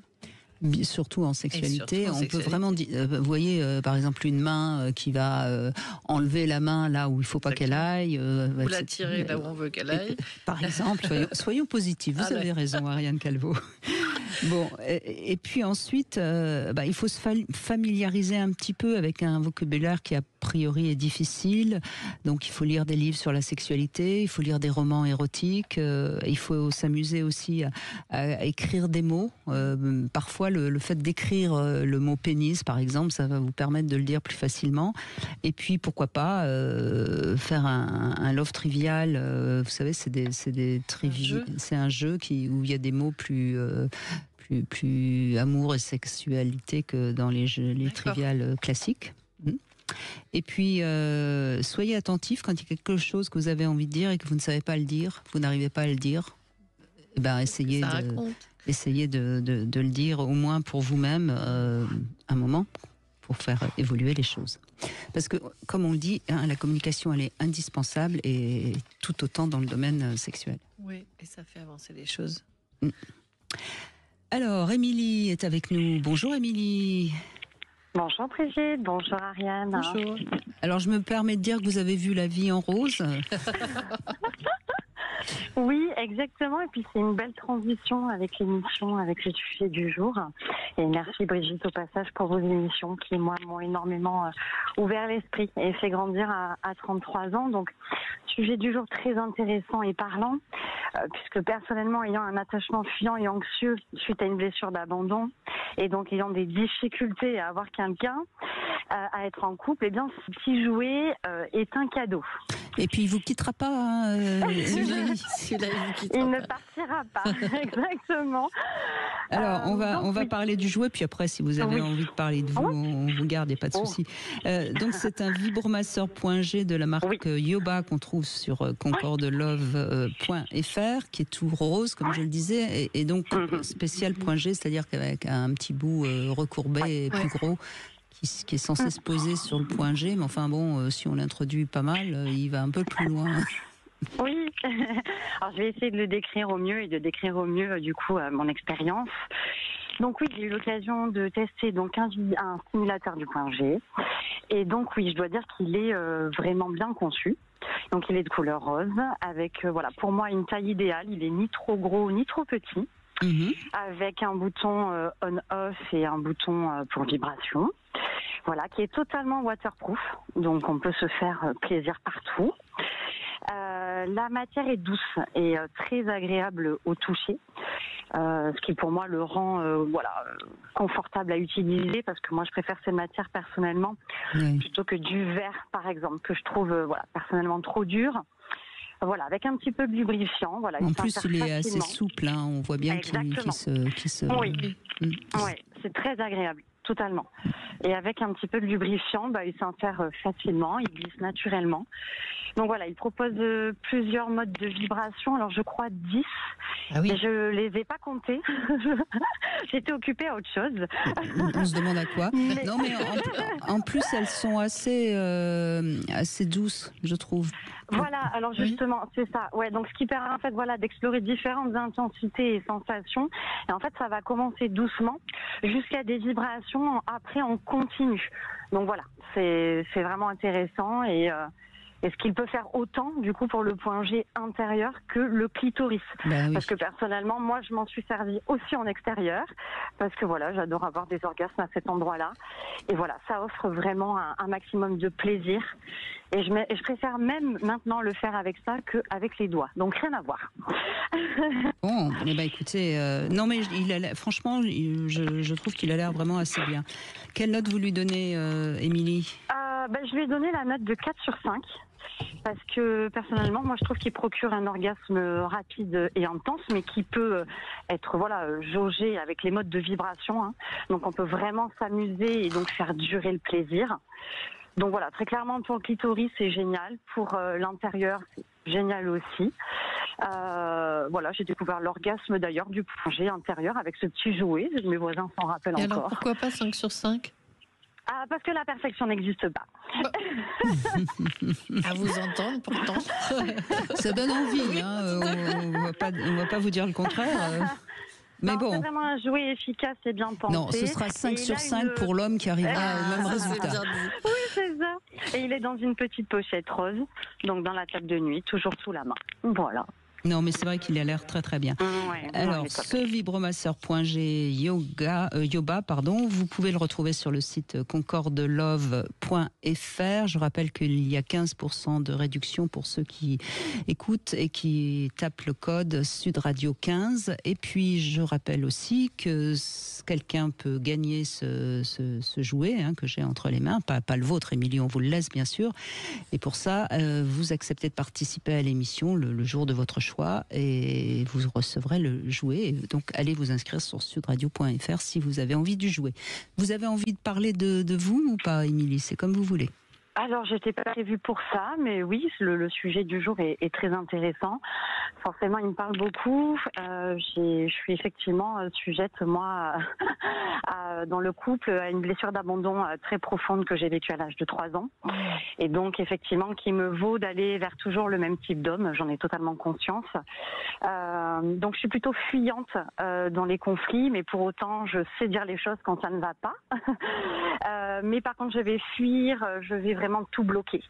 Surtout en sexualité, on peut vraiment vous voyez par exemple une main qui va enlever la main là où il faut pas qu'elle aille, ou la tirer là où on veut qu'elle aille. Par exemple, soyons positifs. Vous avez raison, Ariane Calvo. Bon, et puis ensuite, il faut se familiariser un petit peu avec un vocabulaire qui a priori est difficile. Donc il faut lire des livres sur la sexualité, il faut lire des romans érotiques, il faut s'amuser aussi à écrire des mots. Parfois le fait d'écrire le mot pénis par exemple, ça va vous permettre de le dire plus facilement. Et puis pourquoi pas faire un love trivial. Vous savez, c'est un jeu où il y a des mots plus amour et sexualité que dans les triviales classiques. Et puis, soyez attentifs quand il y a quelque chose que vous avez envie de dire et que vous ne savez pas le dire, vous n'arrivez pas à le dire. Essayez de le dire au moins pour vous-même un moment pour faire évoluer les choses. Parce que, comme on le dit, la communication, elle est indispensable et tout autant dans le domaine sexuel. Oui, et ça fait avancer les choses. Alors, Émilie est avec nous. Bonjour Émilie. Bonjour Brigitte, bonjour Ariane. Bonjour. Alors je me permets de dire que vous avez vu La vie en rose. Oui, exactement. Et puis c'est une belle transition avec l'émission, avec le sujet du jour. Et merci Brigitte au passage pour vos émissions qui, moi, m'ont énormément ouvert l'esprit et fait grandir à 33 ans. Donc, sujet du jour très intéressant et parlant, puisque personnellement, ayant un attachement fuyant et anxieux suite à une blessure d'abandon, et donc ayant des difficultés à avoir quelqu'un, à être en couple, eh bien, ce petit jouet est un cadeau. Et puis il vous quittera pas, hein, il ne partira pas, exactement. Alors on va parler du jouet, puis après si vous avez envie de parler de vous, on vous garde, il n'y a pas de souci. Donc c'est un vibromasseur.g de la marque Yoba qu'on trouve sur concordelove.fr, qui est tout rose comme je le disais, et donc spécial.g, c'est-à-dire qu'avec un petit bout recourbé et plus gros, qui est censé se poser sur le point G, mais enfin bon, si on l'introduit pas mal, il va un peu plus loin. Oui, alors je vais essayer de le décrire au mieux et de décrire au mieux du coup mon expérience. Donc oui, j'ai eu l'occasion de tester donc un stimulateur du point G, et donc oui, je dois dire qu'il est vraiment bien conçu. Donc il est de couleur rose, avec pour moi une taille idéale. Il est ni trop gros ni trop petit. Avec un bouton on-off et un bouton pour vibration. Voilà, qui est totalement waterproof, donc on peut se faire plaisir partout. La matière est douce et très agréable au toucher, ce qui pour moi le rend confortable à utiliser, parce que moi je préfère ces matières personnellement plutôt que du verre par exemple, que je trouve personnellement trop dur. Voilà, avec un petit peu de lubrifiant. Voilà, en plus, il est assez souple, hein, on voit bien qu'il se... Oui, c'est très agréable, totalement. Et avec un petit peu de lubrifiant, il s'insère facilement, il glisse naturellement. Donc voilà, il propose plusieurs modes de vibration, alors je crois 10, mais je les ai pas comptés. J'étais occupée à autre chose. On se demande à quoi. Non, mais en plus, elles sont assez douces, je trouve. Voilà, alors justement, c'est ça. Ouais, donc ce qui permet en fait d'explorer différentes intensités et sensations. Et en fait, ça va commencer doucement jusqu'à des vibrations après en continu. Donc voilà, c'est vraiment intéressant et ce qu'il peut faire autant du coup pour le point G intérieur que le clitoris. Parce que personnellement, moi je m'en suis servie aussi en extérieur, parce que j'adore avoir des orgasmes à cet endroit-là. Et voilà, ça offre vraiment un maximum de plaisir. Et je préfère même maintenant le faire avec ça qu'avec les doigts. Donc rien à voir. Bon, écoutez, non mais franchement, je trouve qu'il a l'air vraiment assez bien. Quelle note vous lui donnez, Émilie ? Je lui ai donné la note de 4 sur 5. Parce que personnellement, moi je trouve qu'il procure un orgasme rapide et intense, mais qui peut être jaugé avec les modes de vibration. Hein. Donc on peut vraiment s'amuser et donc faire durer le plaisir. Donc voilà, très clairement pour le clitoris c'est génial, pour l'intérieur c'est génial aussi. J'ai découvert l'orgasme d'ailleurs du point G intérieur avec ce petit jouet. Mes voisins s'en rappellent encore. Alors pourquoi pas 5 sur 5 ? Ah, parce que la perfection n'existe pas. À vous entendre, pourtant. Ça donne envie, hein. On va pas vous dire le contraire. Mais non, bon. C'est vraiment un jouet efficace et bien pensé. Non, ce sera 5 sur 5 pour l'homme qui arrivera au même résultat. Oui, c'est ça. Et il est dans une petite pochette rose, donc dans la table de nuit, toujours sous la main. Voilà. Non, mais c'est vrai qu'il a l'air très très bien. Ouais, alors, ce vibromasseur.g yoba, vous pouvez le retrouver sur le site concordelove.fr. Je rappelle qu'il y a 15% de réduction pour ceux qui écoutent et qui tapent le code Sud Radio 15. Et puis, je rappelle aussi que quelqu'un peut gagner ce jouet que j'ai entre les mains, pas le vôtre, Émilie, on vous le laisse bien sûr. Et pour ça, vous acceptez de participer à l'émission le jour de votre choix et vous recevrez le jouet. Donc allez vous inscrire sur sudradio.fr si vous avez envie du jouet. Vous avez envie de parler de vous ou pas, Émilie? C'est comme vous voulez. Alors, j'étais pas prévue pour ça, mais oui, le sujet du jour est très intéressant. Forcément, il me parle beaucoup. Je suis effectivement sujette, moi, dans le couple, à une blessure d'abandon très profonde que j'ai vécue à l'âge de 3 ans. Et donc, effectivement, qui me vaut d'aller vers toujours le même type d'homme. J'en ai totalement conscience. Donc, je suis plutôt fuyante dans les conflits, mais pour autant, je sais dire les choses quand ça ne va pas. Mais par contre, je vais fuir, je vais vraiment tout bloquer.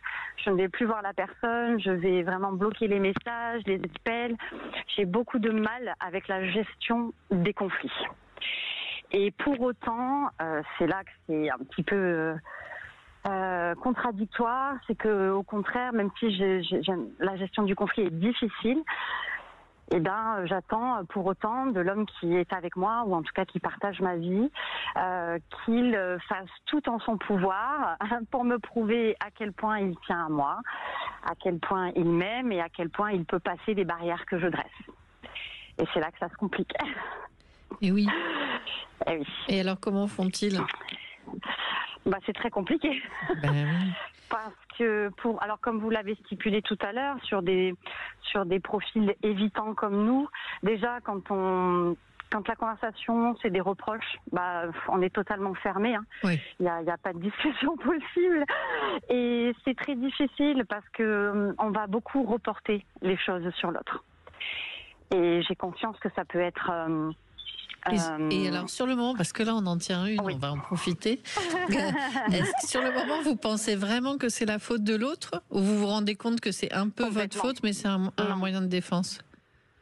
Je ne vais plus voir la personne, je vais vraiment bloquer les messages, les appels. J'ai beaucoup de mal avec la gestion des conflits. Et pour autant, c'est là que c'est un petit peu contradictoire, c'est que au contraire, même si la gestion du conflit est difficile, eh ben, j'attends pour autant de l'homme qui est avec moi, ou en tout cas qui partage ma vie, qu'il fasse tout en son pouvoir pour me prouver à quel point il tient à moi, à quel point il m'aime et à quel point il peut passer les barrières que je dresse. Et c'est là que ça se complique. Et oui. Et oui. Et alors, comment font-ils ? C'est très compliqué. Ben oui. Parce que alors comme vous l'avez stipulé tout à l'heure, sur des profils évitants comme nous, déjà quand la conversation c'est des reproches, on est totalement fermé. Oui. Il y a pas de discussion possible et c'est très difficile parce que on va beaucoup reporter les choses sur l'autre. Et j'ai conscience que ça peut être Et alors, sur le moment, parce que là, on en tient une, oui. On va en profiter. Est-ce que sur le moment, vous pensez vraiment que c'est la faute de l'autre, ou vous vous rendez compte que c'est un peu votre faute, mais c'est un moyen de défense?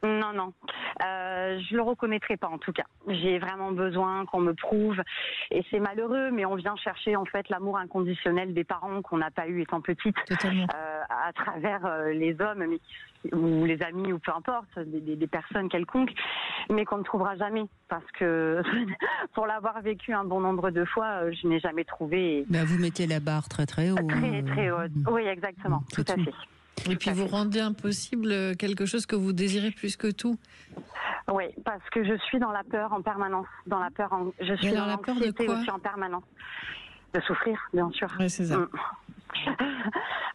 Non. Je le reconnaîtrai pas en tout cas. J'ai vraiment besoin qu'on me prouve, et c'est malheureux, mais on vient chercher en fait l'amour inconditionnel des parents qu'on n'a pas eu étant petite, à travers les hommes, ou les amis, ou peu importe, des personnes quelconques, mais qu'on ne trouvera jamais, parce que pour l'avoir vécu un bon nombre de fois, je n'ai jamais trouvé. Vous mettez la barre très très haut. Très haute. Oui, exactement, tout à fait. Et puis vous rendez impossible quelque chose que vous désirez plus que tout. Oui, parce que je suis dans la peur en permanence. Je suis dans l'anxiété aussi en permanence. De souffrir, bien sûr. Oui, c'est ça.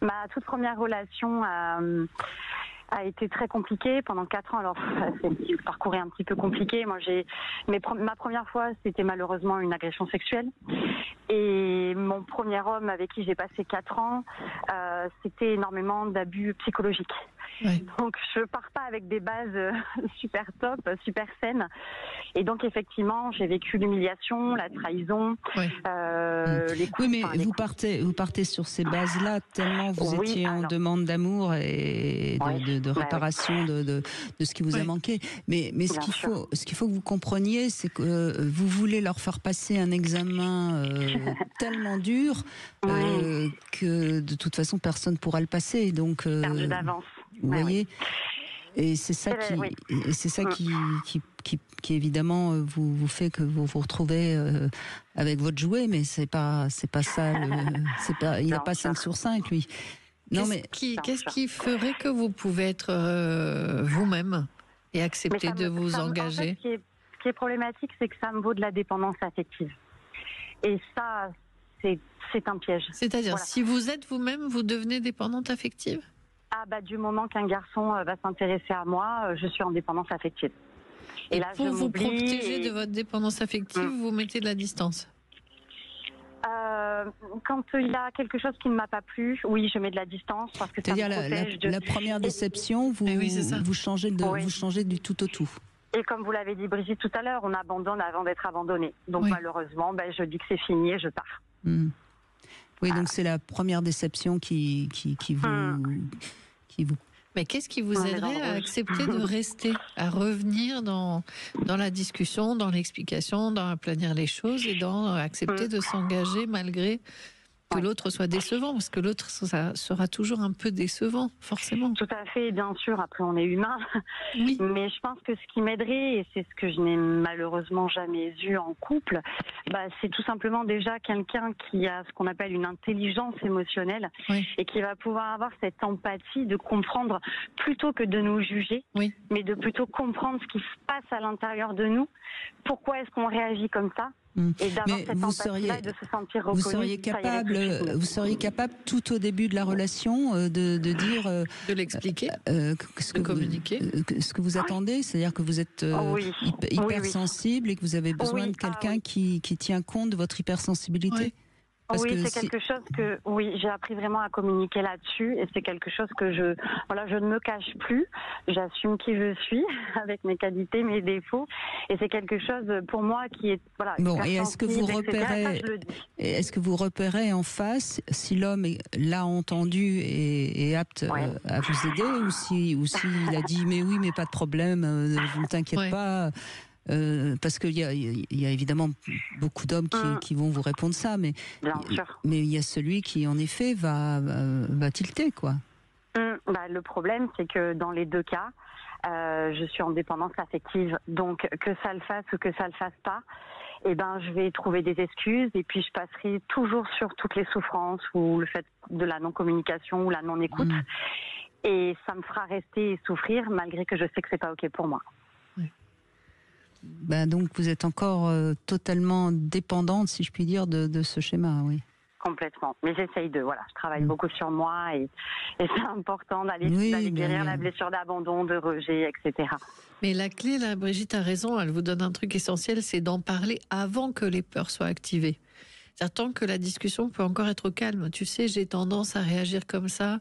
Ma toute première relation a été très compliquée pendant 4 ans. Alors, le parcours est un petit peu compliqué. Moi, ma première fois, c'était malheureusement une agression sexuelle. Et mon premier homme avec qui j'ai passé 4 ans, c'était énormément d'abus psychologiques. Oui. Donc, je pars pas avec des bases super top, super saines. Et donc, effectivement, j'ai vécu l'humiliation, la trahison, les coups. Oui, mais vous partez sur ces bases-là tellement vous étiez en demande d'amour et de réparation de ce qui vous a manqué. Mais ce qu'il faut que vous compreniez, c'est que vous voulez leur faire passer un examen tellement dur que de toute façon personne ne pourra le passer. Donc, perdu d'avance. Vous voyez, et c'est ça qui évidemment vous fait que vous vous retrouvez avec votre jouet, mais c'est pas ça. Il n'a pas 5 sur 5 lui. Qu'est-ce qui ferait que vous pouvez être vous-même et accepter de vous engager? En fait, ce qui est problématique, c'est que ça me vaut de la dépendance affective. Et ça, c'est un piège. C'est-à-dire, si vous êtes vous-même, vous devenez dépendante affective? Du moment qu'un garçon va s'intéresser à moi, je suis en dépendance affective. Et là, pour vous protéger de votre dépendance affective, vous mettez de la distance? Quand il y a quelque chose qui ne m'a pas plu, oui, je mets de la distance parce que ça me protège la première déception, vous changez vous changez du tout au tout. Et comme vous l'avez dit Brigitte tout à l'heure, on abandonne avant d'être abandonné. Donc malheureusement, je dis que c'est fini et je pars. Oui, donc c'est la première déception qui vous... Mais qu'est-ce qui vous aiderait à accepter de rester, à revenir dans la discussion, dans l'explication, dans planir les choses et dans accepter de s'engager malgré que l'autre soit décevant, parce que l'autre ça sera toujours un peu décevant, forcément. Tout à fait, bien sûr. Après, on est humain. Oui. Mais je pense que ce qui m'aiderait, et c'est ce que je n'ai malheureusement jamais eu en couple, c'est tout simplement déjà quelqu'un qui a ce qu'on appelle une intelligence émotionnelle et qui va pouvoir avoir cette empathie de comprendre plutôt que de nous juger, mais de plutôt comprendre ce qui se passe à l'intérieur de nous. Pourquoi est-ce qu'on réagit comme ça? Et d'avoir cette empathie-là et de se sentir reconnu. Vous seriez capable tout au début de la relation de dire... de l'expliquer, de communiquer. Ce que vous attendez, c'est-à-dire que vous êtes hypersensible et que vous avez besoin de quelqu'un qui tient compte de votre hypersensibilité. C'est quelque chose que j'ai appris vraiment à communiquer là-dessus et c'est quelque chose que je ne me cache plus, j'assume qui je suis avec mes qualités, mes défauts et c'est quelque chose pour moi qui est et est-ce que vous repérez en face si l'homme l'a entendu et est apte à vous aider ou s'il a dit mais pas de problème, ne t'inquiète pas. Parce qu'il y a évidemment beaucoup d'hommes qui vont vous répondre ça, mais il y a celui qui en effet va tilter, quoi. Le problème, c'est que dans les deux cas, je suis en dépendance affective, donc que ça le fasse ou que ça le fasse pas, je vais trouver des excuses et puis je passerai toujours sur toutes les souffrances ou le fait de la non-communication ou la non-écoute, et ça me fera rester et souffrir malgré que je sais que c'est pas ok pour moi. Donc vous êtes encore totalement dépendante, si je puis dire, de ce schéma, oui. Complètement. Mais j'essaye je travaille beaucoup sur moi et c'est important d'aller guérir la blessure d'abandon, de rejet, etc. Mais la clé, là, Brigitte a raison, elle vous donne un truc essentiel, c'est d'en parler avant que les peurs soient activées. C'est-à-dire, tant que la discussion peut encore être calme. Tu sais, j'ai tendance à réagir comme ça.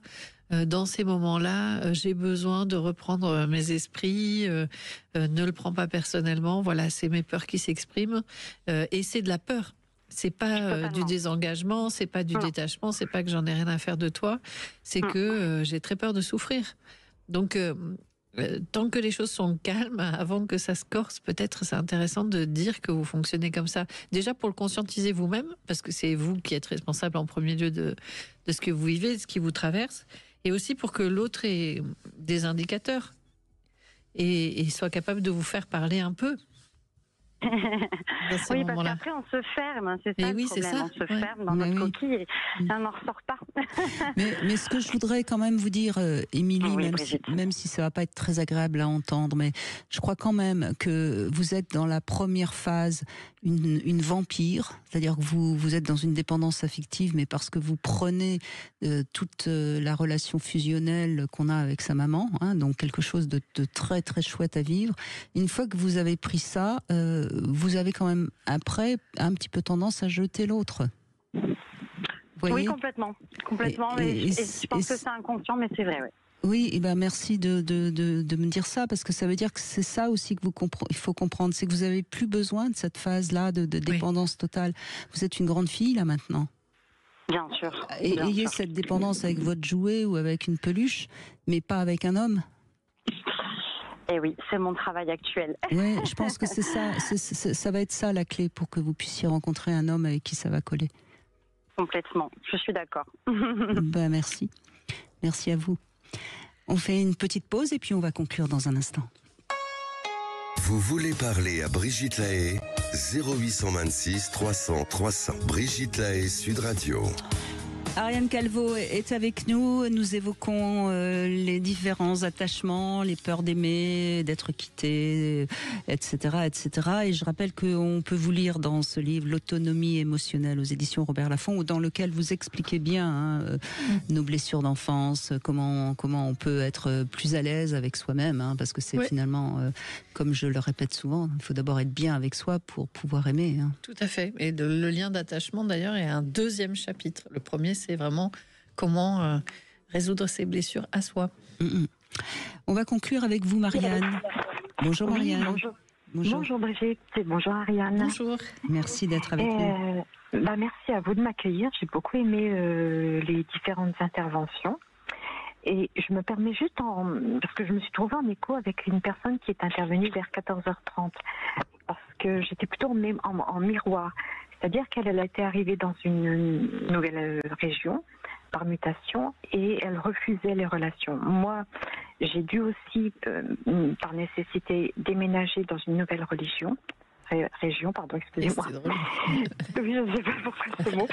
Dans ces moments-là, j'ai besoin de reprendre mes esprits. Ne le prends pas personnellement. Voilà, c'est mes peurs qui s'expriment. Et c'est de la peur. C'est pas du désengagement, c'est pas du détachement, c'est pas que j'en ai rien à faire de toi. C'est que j'ai très peur de souffrir. Donc, tant que les choses sont calmes, avant que ça se corse, peut-être c'est intéressant de dire que vous fonctionnez comme ça. Déjà pour le conscientiser vous-même, parce que c'est vous qui êtes responsable en premier lieu de ce que vous vivez, de ce qui vous traverse. Et aussi pour que l'autre ait des indicateurs et soit capable de vous faire parler un peu. Parce qu'après on se ferme, c'est ça le problème, on se ferme dans notre coquille et ça n'en ressort pas. mais ce que je voudrais quand même vous dire, Émilie, même si ça va pas être très agréable à entendre, mais je crois quand même que vous êtes dans la première phase une vampire, c'est-à-dire que vous êtes dans une dépendance affective, mais parce que vous prenez toute la relation fusionnelle qu'on a avec sa maman, donc quelque chose de très très chouette à vivre. Une fois que vous avez pris ça, vous avez quand même après un petit peu tendance à jeter l'autre. Oui, complètement. Et je pense que c'est inconscient, mais c'est vrai, oui. Oui, merci de me dire ça, parce que ça veut dire que c'est ça aussi que il faut comprendre, c'est que vous avez plus besoin de cette phase-là de dépendance totale. Vous êtes une grande fille là maintenant. Bien sûr. Ayez cette dépendance avec votre jouet ou avec une peluche, mais pas avec un homme. Et oui, c'est mon travail actuel. Oui, je pense que c'est ça, ça va être ça la clé pour que vous puissiez rencontrer un homme avec qui ça va coller. Complètement, je suis d'accord. Merci. Merci à vous. On fait une petite pause et puis on va conclure dans un instant. Vous voulez parler à Brigitte Lahaie, 0826 300 300. Brigitte Lahaie, Sud Radio. Ariane Calvo est avec nous. Nous évoquons les différents attachements, les peurs d'aimer, d'être quitté, etc., etc. Et je rappelle qu'on peut vous lire dans ce livre L'autonomie émotionnelle aux éditions Robert Laffont, dans lequel vous expliquez bien nos blessures d'enfance, comment on peut être plus à l'aise avec soi-même, parce que c'est finalement, comme je le répète souvent, il faut d'abord être bien avec soi pour pouvoir aimer. Tout à fait. Et le lien d'attachement, d'ailleurs, est un deuxième chapitre. Le premier, c'est vraiment comment résoudre ses blessures à soi. On va conclure avec vous, Marianne. Bonjour, Marianne. Oui, bonjour Brigitte, et bonjour Ariane. Bonjour. Merci d'être avec nous. Merci à vous de m'accueillir. J'ai beaucoup aimé les différentes interventions. Et je me permets juste, parce que je me suis trouvée en écho avec une personne qui est intervenue vers 14h30, parce que j'étais plutôt en miroir. C'est-à-dire qu'elle était arrivée dans une nouvelle région, par mutation, et elle refusait les relations. Moi, j'ai dû aussi, par nécessité, déménager dans une nouvelle région, excusez-moi. Oui, je ne sais pas pourquoi ce mot.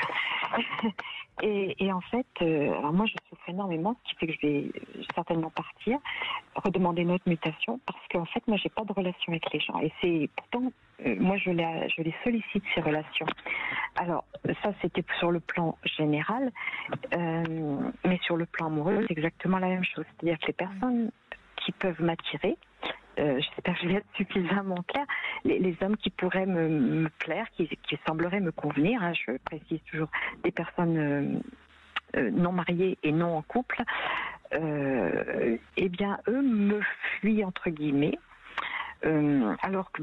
Et en fait, alors moi je souffre énormément, ce qui fait que je vais certainement partir, redemander une autre mutation, parce qu'en fait moi j'ai pas de relation avec les gens. Et c'est pourtant, moi je les sollicite ces relations. Alors ça c'était sur le plan général, mais sur le plan amoureux c'est exactement la même chose. C'est-à-dire que les personnes qui peuvent m'attirer, j'espère que je vais être suffisamment claire, les hommes qui pourraient me plaire, qui sembleraient me convenir, je précise toujours des personnes non mariées et non en couple, eh bien eux me fuient entre guillemets, alors que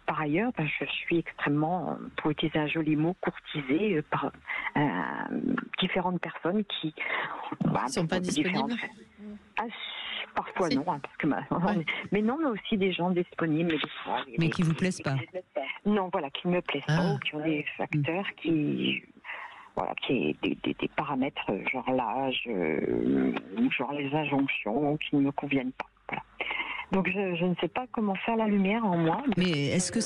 par ailleurs je suis extrêmement, pour utiliser un joli mot, courtisée par différentes personnes qui ne sont pas disponibles. Parfois non, parce que mais non, mais aussi des gens disponibles, mais des fois, mais qui vous plaisent pas. Non, voilà, qui ne me plaisent pas, ou qui ont des facteurs qui des paramètres genre l'âge, genre les injonctions qui ne me conviennent pas. Voilà. Donc je ne sais pas comment faire la lumière en moi. Mais est-ce que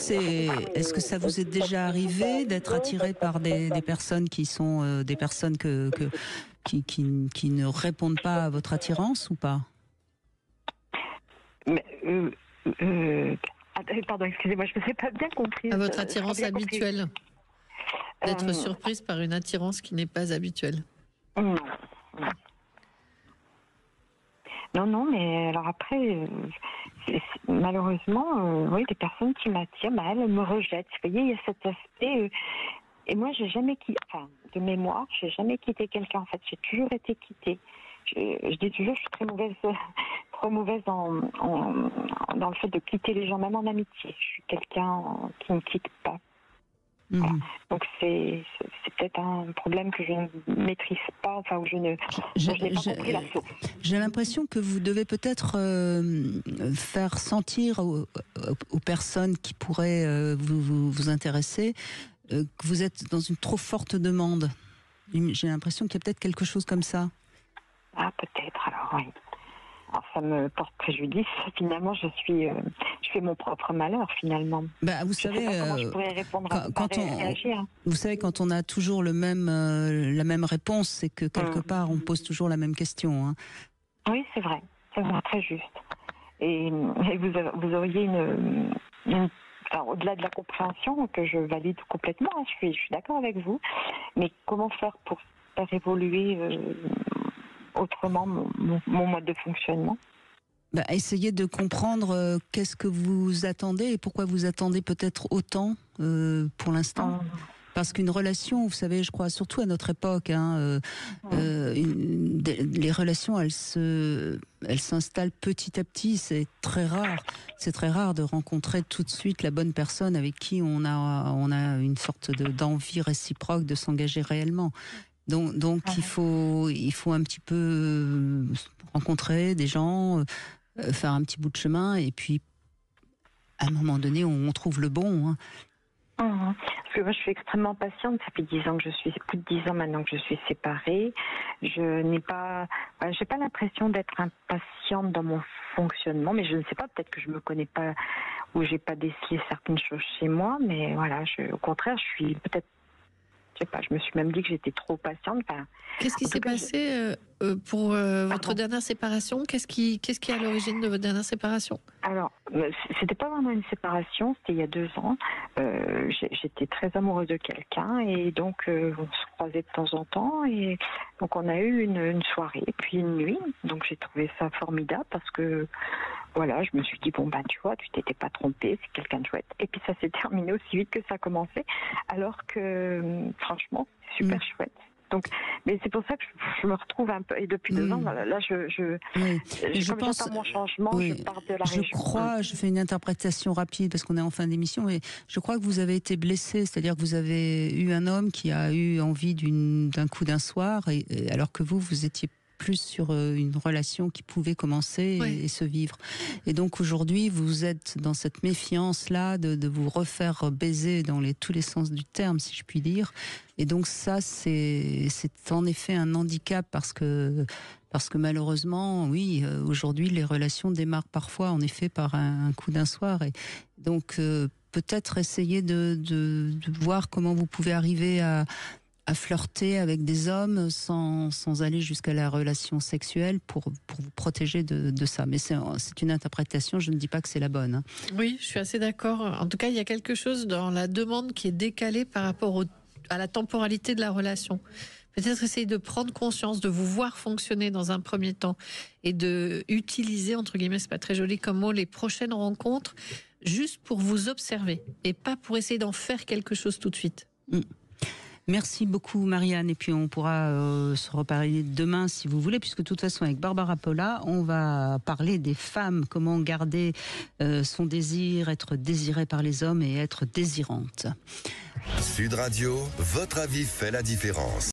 ça vous est déjà arrivé d'être attiré par des personnes qui sont des personnes qui ne répondent pas à votre attirance ou pas? Mais, pardon, excusez-moi, je ne vous ai pas bien compris. À votre attirance habituelle. D'être surprise par une attirance qui n'est pas habituelle. Non, mais alors après, malheureusement, oui, les personnes qui m'attirent, elles me rejettent. Vous voyez, il y a cet aspect. Et moi, j'ai jamais quitté, de mémoire, j'ai jamais quitté quelqu'un. En fait, j'ai toujours été quittée. Je dis toujours, je suis très mauvaise dans le fait de quitter les gens, même en amitié. Je suis quelqu'un qui ne quitte pas. Voilà. Donc c'est peut-être un problème que je ne maîtrise pas, où je n'ai pas compris la source. J'ai l'impression que vous devez peut-être faire sentir aux personnes qui pourraient vous intéresser que vous êtes dans une trop forte demande. J'ai l'impression qu'il y a peut-être quelque chose comme ça. Ah, peut-être, alors oui. Alors, ça me porte préjudice. Finalement, je fais mon propre malheur, finalement. Vous savez, je pourrais répondre réagir. Vous savez, quand on a toujours la même réponse, c'est que quelque part, on pose toujours la même question. Oui, c'est vrai, très juste. Et vous auriez alors, au-delà de la compréhension, que je valide complètement, je suis d'accord avec vous, mais comment faire pour faire évoluer autrement mon mode de fonctionnement? Essayez de comprendre qu'est-ce que vous attendez et pourquoi vous attendez peut-être autant pour l'instant. Parce qu'une relation, vous savez, je crois, surtout à notre époque, les relations, elles s'installent petit à petit. C'est très rare. C'est très rare de rencontrer tout de suite la bonne personne avec qui on a une sorte d'envie réciproque de s'engager réellement. Donc il faut un petit peu rencontrer des gens, faire un petit bout de chemin, et puis à un moment donné, on trouve le bon. Parce que moi, je suis extrêmement patiente. Ça fait plus de 10 ans maintenant que je suis séparée. J'ai pas l'impression d'être impatiente dans mon fonctionnement, mais je ne sais pas, peut-être que je me connais pas ou j'ai pas décelé certaines choses chez moi, mais voilà, au contraire, je suis peut-être sais pas, je me suis même dit que j'étais trop patiente. Enfin, qu'est-ce qui s'est passé pour votre dernière séparation? Qu'est-ce qui est à l'origine de votre dernière séparation? Alors, c'était pas vraiment une séparation, c'était il y a 2 ans. J'étais très amoureuse de quelqu'un et donc on se croisait de temps en temps et donc on a eu une soirée puis une nuit. Donc j'ai trouvé ça formidable parce que voilà, je me suis dit bon ben tu vois, tu t'étais pas trompée, c'est quelqu'un de chouette. Et puis ça s'est terminé aussi vite que ça a commencé, alors que franchement c'est super chouette. Donc, mais c'est pour ça que je me retrouve un peu. Et depuis 2 ans, voilà, là, je pense à mon changement, je pars de la région. Je crois, je fais une interprétation rapide parce qu'on est en fin d'émission, mais je crois que vous avez été blessé, c'est-à-dire que vous avez eu un homme qui a eu envie d'un coup d'un soir, et alors que vous étiez plus sur une relation qui pouvait commencer et se vivre. Et donc aujourd'hui, vous êtes dans cette méfiance-là de vous refaire baiser dans tous les sens du terme, si je puis dire. Et donc ça, c'est en effet un handicap parce que malheureusement, oui, aujourd'hui, les relations démarrent parfois, en effet, par un coup d'un soir. Et donc peut-être essayer de voir comment vous pouvez arriver à flirter avec des hommes sans aller jusqu'à la relation sexuelle pour vous protéger de ça. Mais c'est une interprétation, je ne dis pas que c'est la bonne. Hein. Oui, je suis assez d'accord. En tout cas, il y a quelque chose dans la demande qui est décalée par rapport à la temporalité de la relation. Peut-être essayer de prendre conscience, de vous voir fonctionner dans un premier temps et de utiliser, entre guillemets, c'est pas très joli comme mot, les prochaines rencontres juste pour vous observer et pas pour essayer d'en faire quelque chose tout de suite. Merci beaucoup Marianne, et puis on pourra se reparler demain si vous voulez, puisque de toute façon avec Barbara Polla on va parler des femmes, comment garder son désir, être désirée par les hommes et être désirante. Sud Radio, votre avis fait la différence.